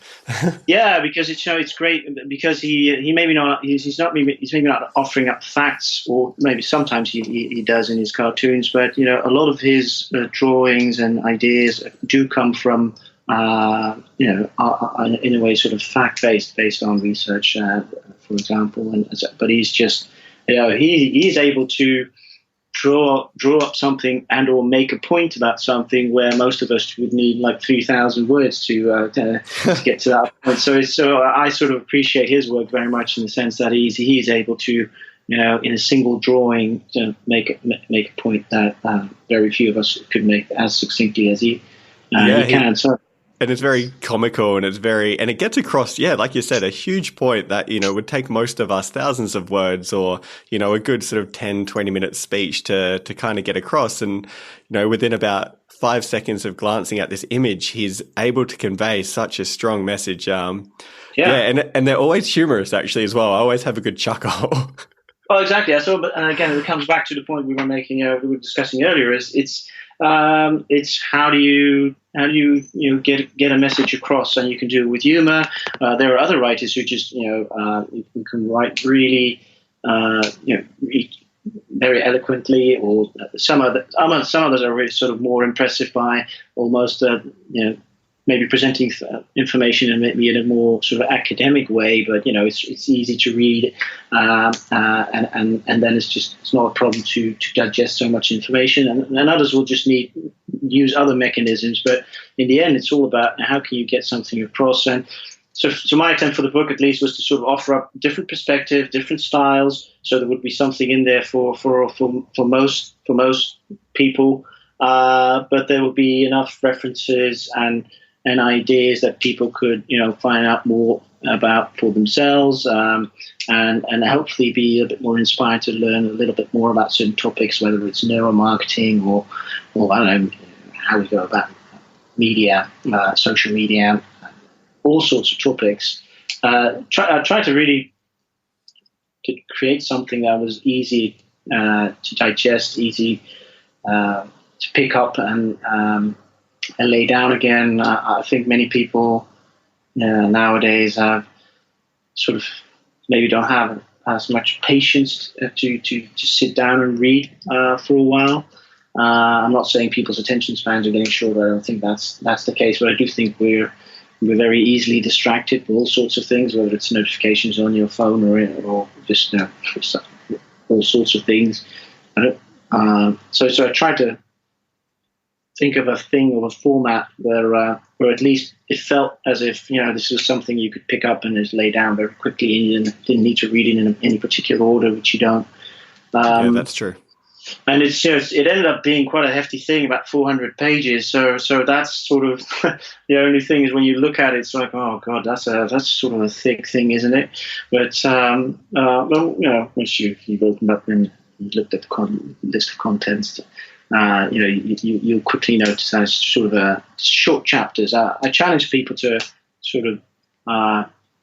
Yeah, because it's great because he's maybe not offering up facts, or maybe sometimes he does in his cartoons, but a lot of his drawings and ideas do come from in a way sort of based on research, for example. But he's just he's able to draw up something and or make a point about something where most of us would need like 3,000 words to get to that point. So I sort of appreciate his work very much in the sense that he's able to, in a single drawing, make a point that very few of us could make as succinctly as he can. So. And it's very comical, and it gets across, like you said, a huge point that, would take most of us thousands of words, or, a good sort of 10, 20-minute speech to kind of get across. And, within about 5 seconds of glancing at this image, he's able to convey such a strong message. And they're always humorous, actually, as well. I always have a good chuckle. Oh, exactly. And again, it comes back to the point we were discussing earlier. It's how do you get a message across, and you can do it with humor. There are other writers who just who can write really very eloquently, or some others are really sort of more impressive by almost maybe presenting information and maybe in a more sort of academic way, but it's easy to read, and then it's not a problem to digest so much information, and others will just use other mechanisms. But in the end, it's all about how can you get something across. And so my attempt for the book, at least, was to sort of offer up different perspectives, different styles, so there would be something in there for most people, but there would be enough references and ideas that people could, find out more about for themselves, and hopefully be a bit more inspired to learn a little bit more about certain topics, whether it's neuromarketing or I don't know, how we go about media, social media, all sorts of topics. Try to really to create something that was easy to digest, easy to pick up and lay down again. I think many people nowadays sort of maybe don't have as much patience to sit down and read for a while. I'm not saying people's attention spans are getting shorter. I don't think that's the case, but I do think we're we're very easily distracted with all sorts of things, whether it's notifications on your phone or just all sorts of things. So I tried to think of a thing or a format where at least it felt as if this was something you could pick up and just lay down very quickly, and you didn't need to read it in any particular order, which you don't. Yeah, that's true. And it ended up being quite a hefty thing, about 400 pages. So that's sort of the only thing is when you look at it, it's like, oh god, that's sort of a thick thing, isn't it? But well, once you've opened up and you looked at the list of contents, you'll quickly notice that it's sort of short chapters. I challenge people to sort of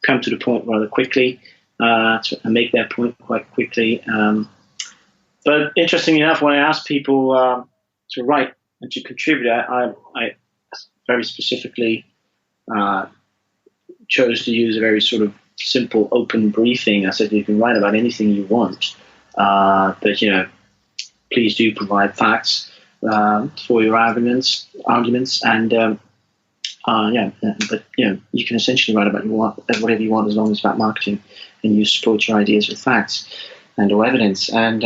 come to the point rather quickly, to make their point quite quickly. But interestingly enough, when I ask people to write and to contribute, I very specifically chose to use a very sort of simple, open briefing. I said, you can write about anything you want, but please do provide facts for your arguments, and but you can essentially write about whatever you want as long as it's about marketing, and you support your ideas with facts and or evidence. And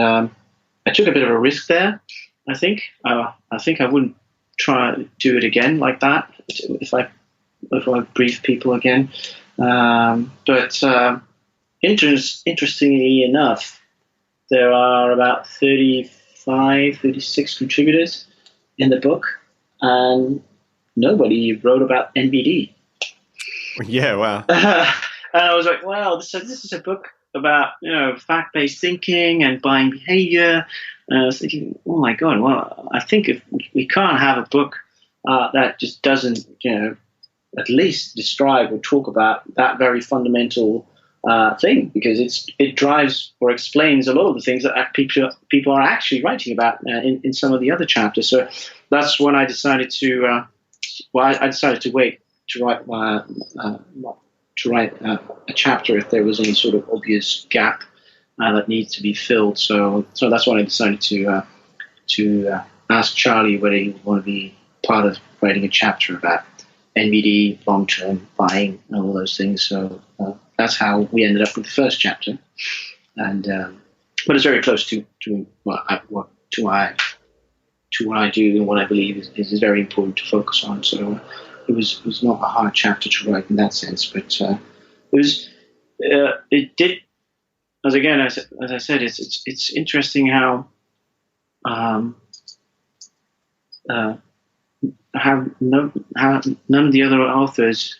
I took a bit of a risk there. I think I wouldn't try to do it again like that if I brief people again. But interestingly enough, there are about 36 contributors in the book, and nobody wrote about NBD. Yeah, wow. And I was like, wow, this is a book about fact-based thinking and buying behavior. And I was thinking, oh my god, well, I think if we can't have a book that just doesn't at least describe or talk about that very fundamental thing, because it drives or explains a lot of the things that people are actually writing about in some of the other chapters. So that's when I decided to I decided to wait to write a chapter if there was any sort of obvious gap that needs to be filled. So that's when I decided to ask Charlie whether he would want to be part of writing a chapter about NBD, long-term buying, and all those things. So that's how we ended up with the first chapter. And but it's very close to what I do and what I believe is very important to focus on. So it was not a hard chapter to write in that sense, but it did. As I said, it's interesting how none of the other authors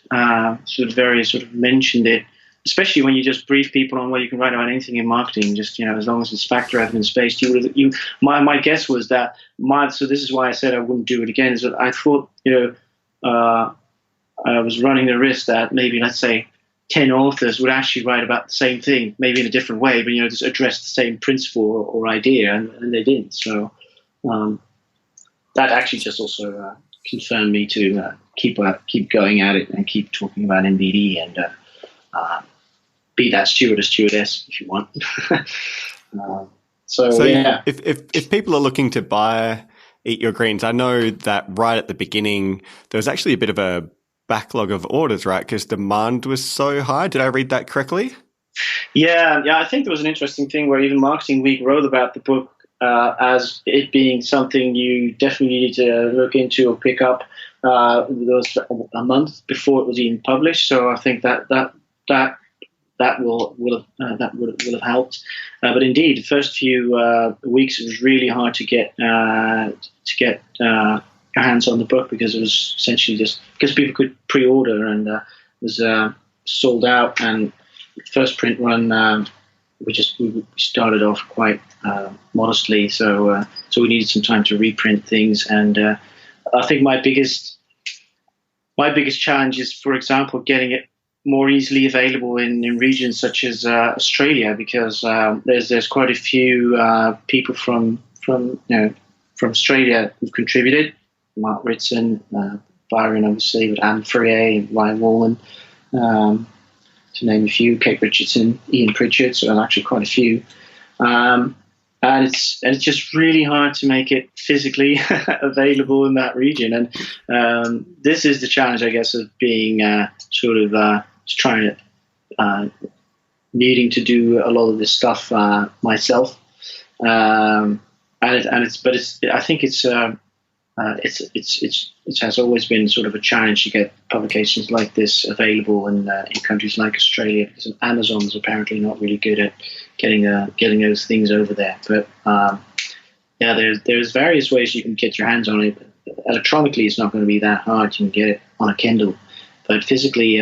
sort of mentioned it, especially when you just brief people on whether you can write about anything in marketing, just as long as it's fact or evidence based. My guess was that so this is why I said I wouldn't do it again, is that I thought I was running the risk that maybe, let's say, 10 authors would actually write about the same thing, maybe in a different way, but just address the same principle or idea, and they didn't. So that actually just also confirmed me to keep going at it and keep talking about NBD and be that steward or stewardess if you want. So yeah. If people are looking to buy Eat Your Greens, I know that right at the beginning there was actually a bit of a backlog of orders, right? Because demand was so high. Did I read that correctly? Yeah. I think there was an interesting thing where even Marketing Week wrote about the book as it being something you definitely needed to look into or pick up. There was a month before it was even published, so I think that would have helped. But indeed, the first few weeks it was really hard to get your hands on the book, because it was essentially just because people could pre-order, and it was sold out. And first print run, we started off quite modestly, so we needed some time to reprint things. And I think my biggest challenge is, for example, getting it more easily available in regions such as Australia, because there's quite a few people from Australia who've contributed. Mark Ritson, Byron, obviously, but Anne Ferrier, Ryan Wallman, to name a few, Kate Richardson, Ian Pritchard, so actually quite a few. And it's just really hard to make it physically available in that region. And this is the challenge, I guess, of being trying to needing to do a lot of this stuff myself. I think it has always been sort of a challenge to get publications like this available in countries like Australia, because Amazon's apparently not really good at getting those things over there. But there's various ways you can get your hands on it. Electronically, it's not going to be that hard. You can get it on a Kindle, but physically,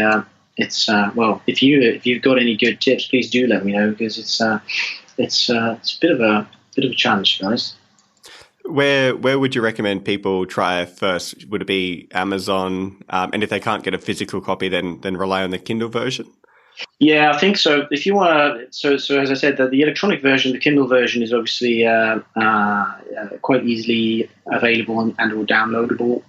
it's if you've got any good tips, please do let me know, because it's a bit of a challenge, guys. Where would you recommend people try first? Would it be Amazon? And if they can't get a physical copy, then rely on the Kindle version? Yeah, I think so. If you want to, so as I said, the electronic version, the Kindle version, is obviously quite easily available and or downloadable.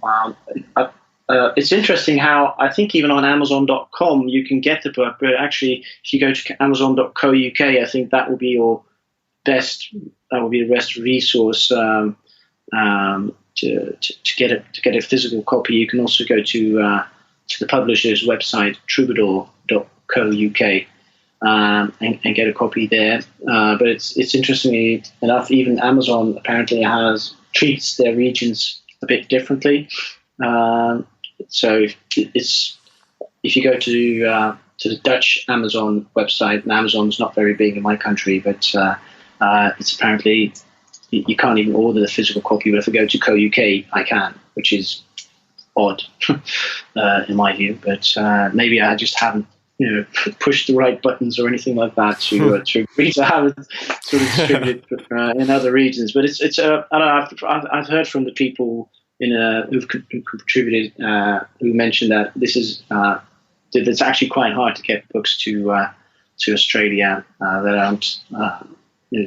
It's interesting how I think even on Amazon.com you can get the book, but actually if you go to Amazon.co.uk, I think that will be your best. That will be the best resource to get a physical copy. You can also go to the publisher's website, troubadour.co.uk, and get a copy there. But it's interestingly enough, even Amazon apparently treats their regions a bit differently. So if you go to the Dutch Amazon website, and Amazon's not very big in my country, but it's apparently you can't even order the physical copy. But if I go to co.uk, I can, which is odd in my view. But maybe I just haven't pushed the right buttons or anything like that to agree to have it sort of distributed in other regions. But it's I don't know. I've heard from the people who've contributed who mentioned that this is it's actually quite hard to get books to Australia that aren't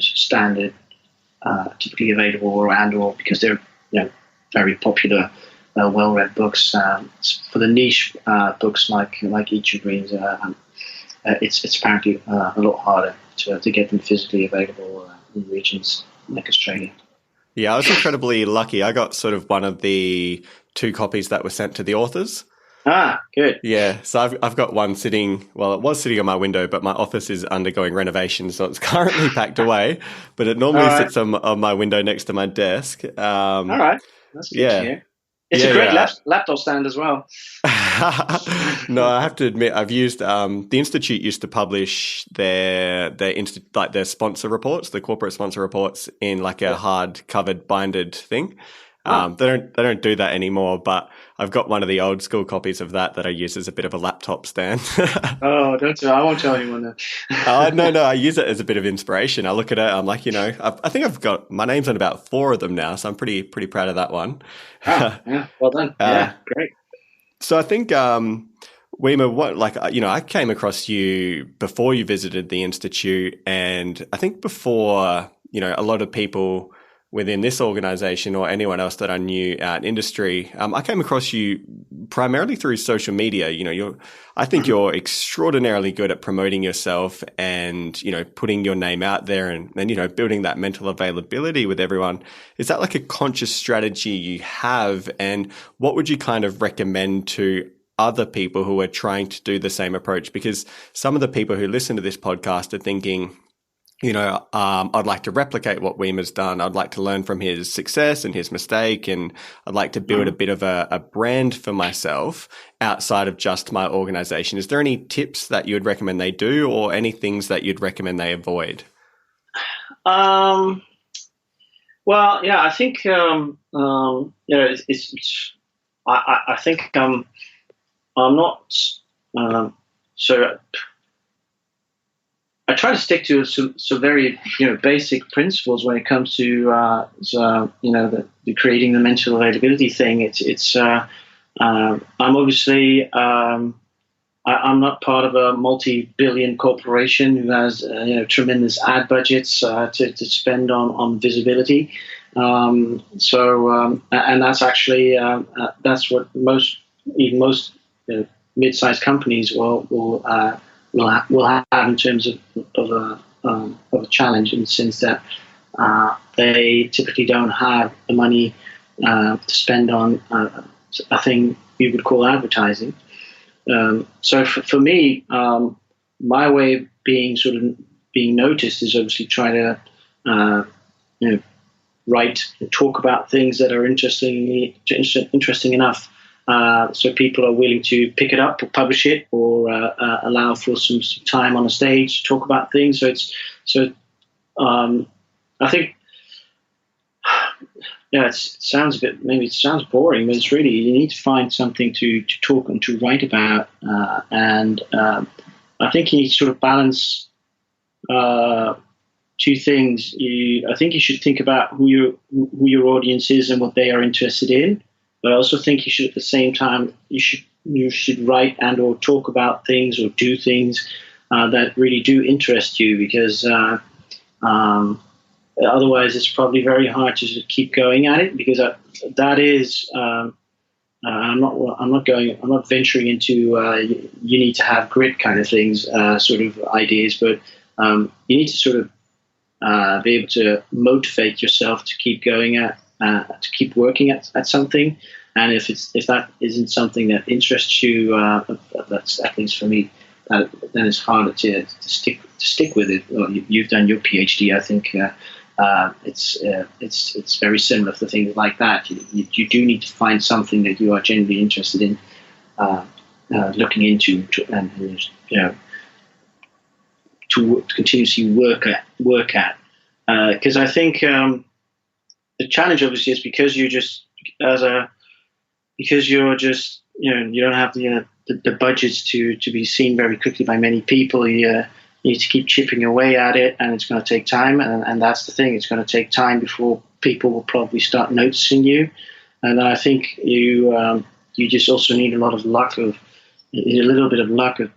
standard typically available or because they're very popular, well-read books. For the niche books like Eat Your Greens, it's apparently a lot harder to get them physically available in regions like Australia. Yeah, I was incredibly lucky. I got sort of one of the 2 copies that were sent to the authors. Ah, good. Yeah, so I've got one sitting, well, it was sitting on my window, but my office is undergoing renovation, so it's currently packed away, but it normally sits on my window next to my desk. All right, that's good to hear. It's a great laptop stand as well. No, I have to admit, I've used the Institute used to publish their sponsor reports, the corporate sponsor reports, in like a hard covered binded thing. They don't do that anymore, but I've got one of the old school copies of that I use as a bit of a laptop stand. Oh, don't tell! I won't tell anyone that. No, I use it as a bit of inspiration. I look at it, I'm like, I think I've got my name's on about 4 of them now, so I'm pretty proud of that one. Oh, yeah, well done. Yeah, great. So I think, Wiemer, I came across you before you visited the Institute, and I think before, a lot of people within this organization or anyone else that I knew out in industry, I came across you primarily through social media. I think you're extraordinarily good at promoting yourself and, putting your name out there and building that mental availability with everyone. Is that like a conscious strategy you have? And what would you kind of recommend to other people who are trying to do the same approach? Because some of the people who listen to this podcast are thinking, I'd like to replicate what Wiemer's done. I'd like to learn from his success and his mistake, and I'd like to build a bit of a brand for myself outside of just my organization. Is there any tips that you would recommend they do, or any things that you'd recommend they avoid? Well, yeah, I think I think I'm not so. I try to stick to some very basic principles when it comes to the creating the mental availability thing. I'm obviously I'm not part of a multi-billion corporation who has tremendous ad budgets to spend on visibility. And that's actually that's what most mid-sized companies will have in terms of a challenge, in the sense that they typically don't have the money to spend on a thing you would call advertising. So for me, my way of being noticed is obviously try to write and talk about things that are interesting enough so people are willing to pick it up or publish it or allow for some time on a stage to talk about things. I think, it sounds boring, but it's really, you need to find something to talk and to write about, and I think you need to sort of balance two things. I think you should think about who your audience is and what they are interested in, but I also think you should, at the same time, you should write and or talk about things or do things that really do interest you, because otherwise it's probably very hard to keep going at it, because that is I'm not venturing into you need to have grit kind of things, sort of ideas, but you need to sort of be able to motivate yourself to keep going to keep working at something. And if that isn't something that interests you, that's, at least for me, then it's harder to stick with it. Well, you've done your PhD, I think. It's very similar for things like that. You do need to find something that you are genuinely interested in looking into, to continuously work at. Because I think the challenge obviously is because you don't have the budgets to be seen very quickly by many people. You need to keep chipping away at it, and it's going to take time. And that's the thing; it's going to take time before people will probably start noticing you. And I think you just also need a little bit of luck of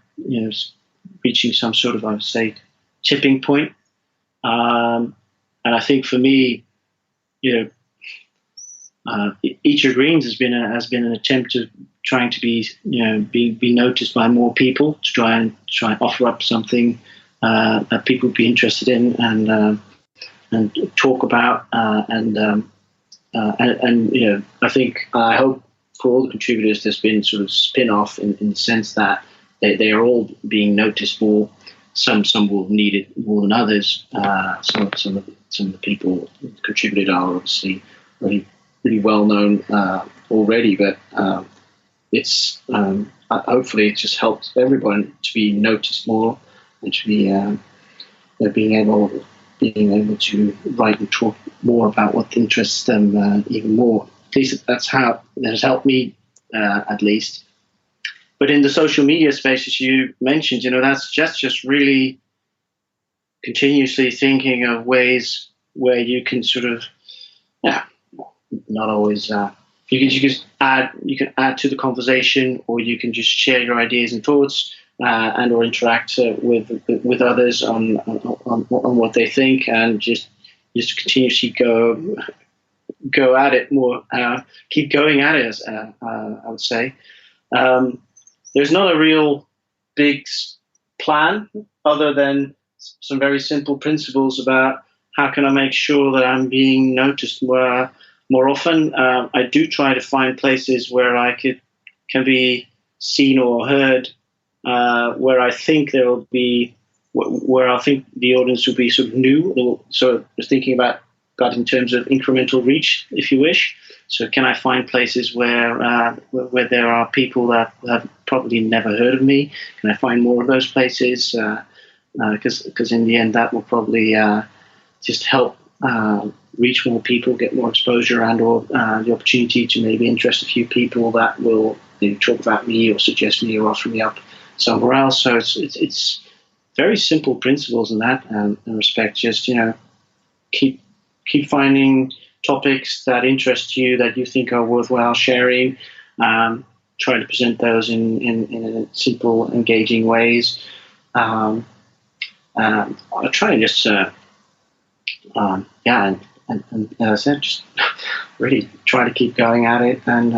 reaching some sort of, I would say, tipping point. And I think for me, Eat Your Greens has been an attempt to trying to be noticed by more people, to try and offer up something that people would be interested in and talk about, and I hope for all the contributors there's been sort of spin-off in the sense that they are all being noticed more. Some will need it more than others. Some of the people who contributed are obviously really well known already, but it's hopefully it just helps everyone to be noticed more and to be being able to write and talk more about what interests them even more. At least that has helped me, at least. But in the social media space, as you mentioned, that's just really continuously thinking of ways where you can sort of, not always. You can add to the conversation, or you can just share your ideas and thoughts, and or interact with others on what they think, and just continuously go at it more. Keep going at it, I would say. There's not a real big plan other than some very simple principles about how can I make sure that I'm being noticed more often. I do try to find places where I can be seen or heard, where I think the audience will be sort of new. So I was thinking about in terms of incremental reach, if you wish. So can I find places where there are people that have probably never heard of me? Can I find more of those places? Because in the end, that will probably just help reach more people, get more exposure, and or the opportunity to maybe interest a few people that will maybe talk about me or suggest me or offer me up somewhere else. So it's very simple principles in that respect. Just keep finding topics that interest you, that you think are worthwhile sharing. Try to present those in simple, engaging ways. I try and just and as I said, just really try to keep going at it, and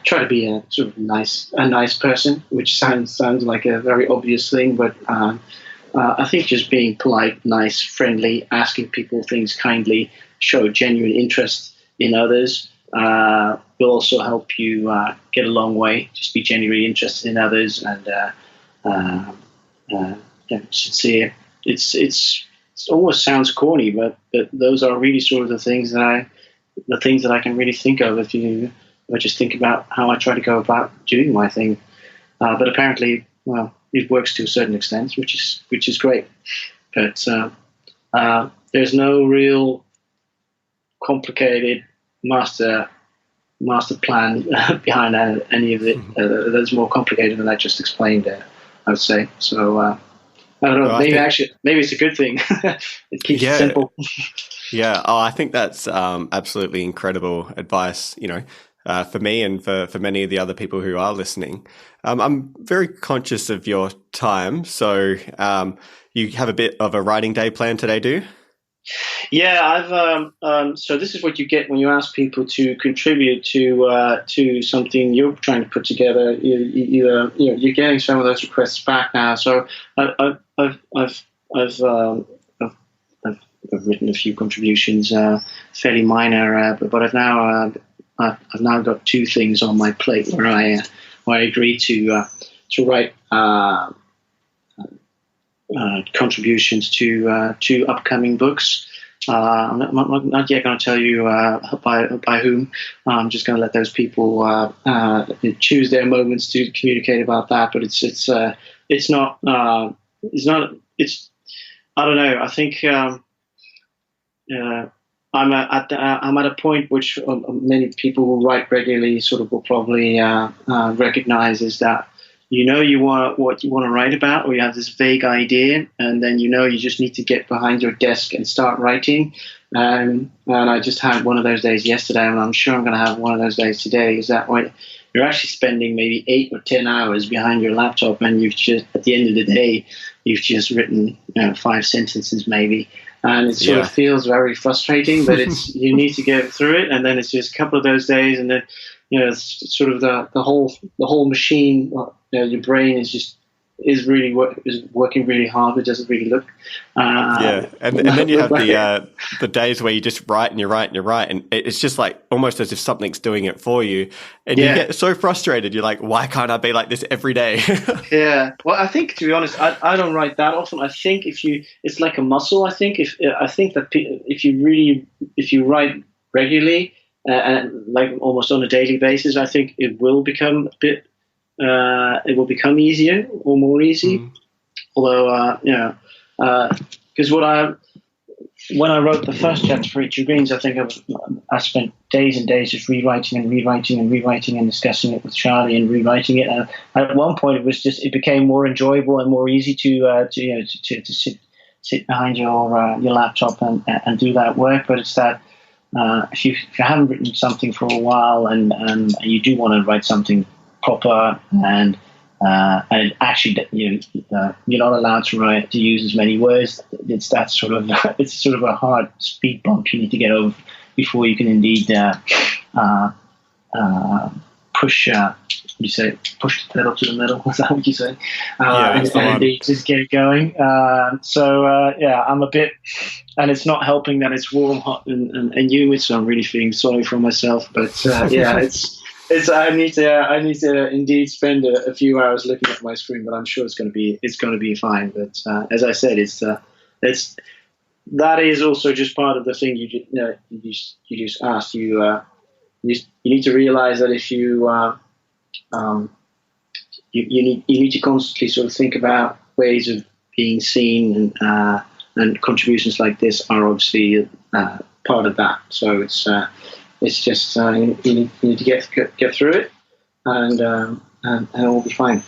try to be a sort of nice person, which sounds like a very obvious thing, but I think just being polite, nice, friendly, asking people things kindly, show genuine interest in others will also help you get a long way. Just be genuinely interested in others and sincere. It almost sounds corny, but those are really sort of the things that I can really think of if I just think about how I try to go about doing my thing. But apparently, well, it works to a certain extent, which is great. But there's no real complicated master plan behind any of it that's more complicated than I just explained there, I would say. So I don't know. Well, maybe it's a good thing. It keeps it simple. Yeah. Oh, I think that's absolutely incredible advice. For me and for many of the other people who are listening. I'm very conscious of your time, so you have a bit of a writing day planned today, do you? Yeah, I've. So this is what you get when you ask people to contribute to something you're trying to put together. You're getting some of those requests back now. So I've written a few contributions, fairly minor, but I've now got two things on my plate where I agreed to write contributions to two upcoming books. I'm not yet going to tell you by whom. I'm just going to let those people choose their moments to communicate about that. But it's not I don't know. I think I'm at a point which many people who write regularly sort of will probably recognize is that you want what you want to write about, or you have this vague idea, and then you just need to get behind your desk and start writing. And I just had one of those days yesterday, and I'm sure I'm going to have one of those days today. Is that when you're actually spending maybe 8 or 10 hours behind your laptop, and you've just at the end of the day you've just written 5 sentences maybe. And it sort of feels very frustrating, but you need to get through it, and then it's just a couple of those days, and then it's sort of the whole machine. Your brain is working really hard. It doesn't really look. And then you have the days where you just write and you write and you write, and it's just like almost as if something's doing it for you, and you get so frustrated. You're like, why can't I be like this every day? Yeah. Well, I think, to be honest, I don't write that often. I think it's like a muscle. I think if you write regularly and like almost on a daily basis, I think it will become a bit. It will become easier or more easy. Although, because when I wrote the first chapter for Richard Greens, I think I spent days and days just rewriting and discussing it with Charlie and rewriting it. And at one point, it became more enjoyable and more easy to sit behind your laptop and do that work. But it's that if you haven't written something for a while and you do want to write something proper and actually you're not allowed to use as many words. It's sort of a hard speed bump you need to get over before you can indeed push the pedal to the metal. Is that what you say? And just get it going. I'm a bit, and it's not helping that it's warm, hot, and humid. So I'm really feeling sorry for myself. But I need to indeed spend a few hours looking at my screen, but I'm sure it's going to be fine. But as I said, that is also just part of the thing you just asked. You need to realize that if you need to constantly sort of think about ways of being seen, and contributions like this are obviously part of that. So it's just you need to get through it, and it will be fine.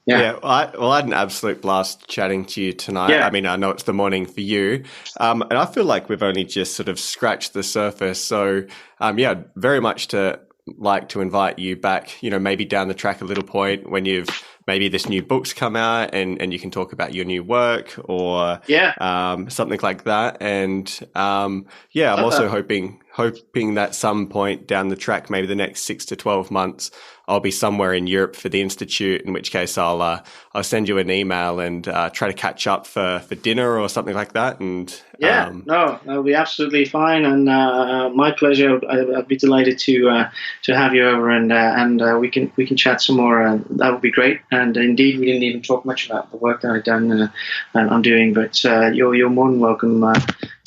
Well, I had an absolute blast chatting to you tonight. Yeah. I mean, I know it's the morning for you, and I feel like we've only just sort of scratched the surface. So, very much to invite you back. Maybe down the track a little point when you've maybe this new book's come out and you can talk about your new work or something like that. And I'm also hoping that some point down the track, maybe the next 6 to 12 months, I'll be somewhere in Europe for the Institute, in which case I'll send you an email and try to catch up for dinner or something like that. And that'll be absolutely fine. And my pleasure. I'd be delighted to have you over and we can chat some more. That would be great. And indeed, we didn't even talk much about the work that I'm doing, but you're more than welcome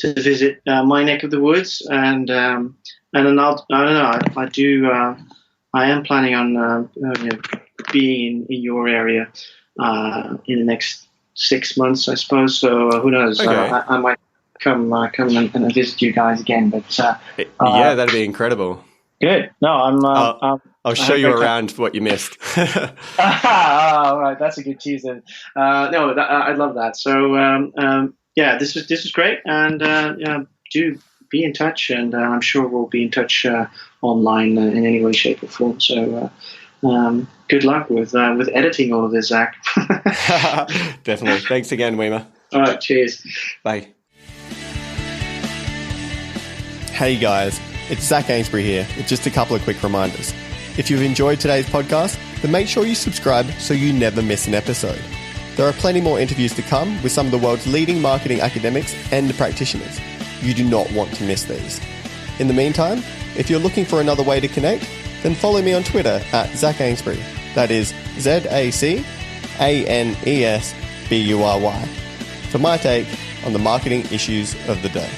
to visit my neck of the woods. And then I don't know. I am planning on being in your area in the next 6 months, I suppose. So who knows? Okay. I might come and visit you guys again. But that'd be incredible. Good. No, I'll show you around what you missed. All right, that's a good teaser. I love that. So this is great, and do be in touch, and I'm sure we'll be in touch online in any way, shape, or form. So good luck with editing all of this, Zach. Definitely. Thanks again, Wiemer. All right, cheers. Bye. Hey guys, it's Zac Anesbury here with just a couple of quick reminders. If you've enjoyed today's podcast, then make sure you subscribe so you never miss an episode. There are plenty more interviews to come with some of the world's leading marketing academics and practitioners. You do not want to miss these. In the meantime, if you're looking for another way to connect, then follow me on Twitter at Zac Anesbury. That is ZACANESBURY for my take on the marketing issues of the day.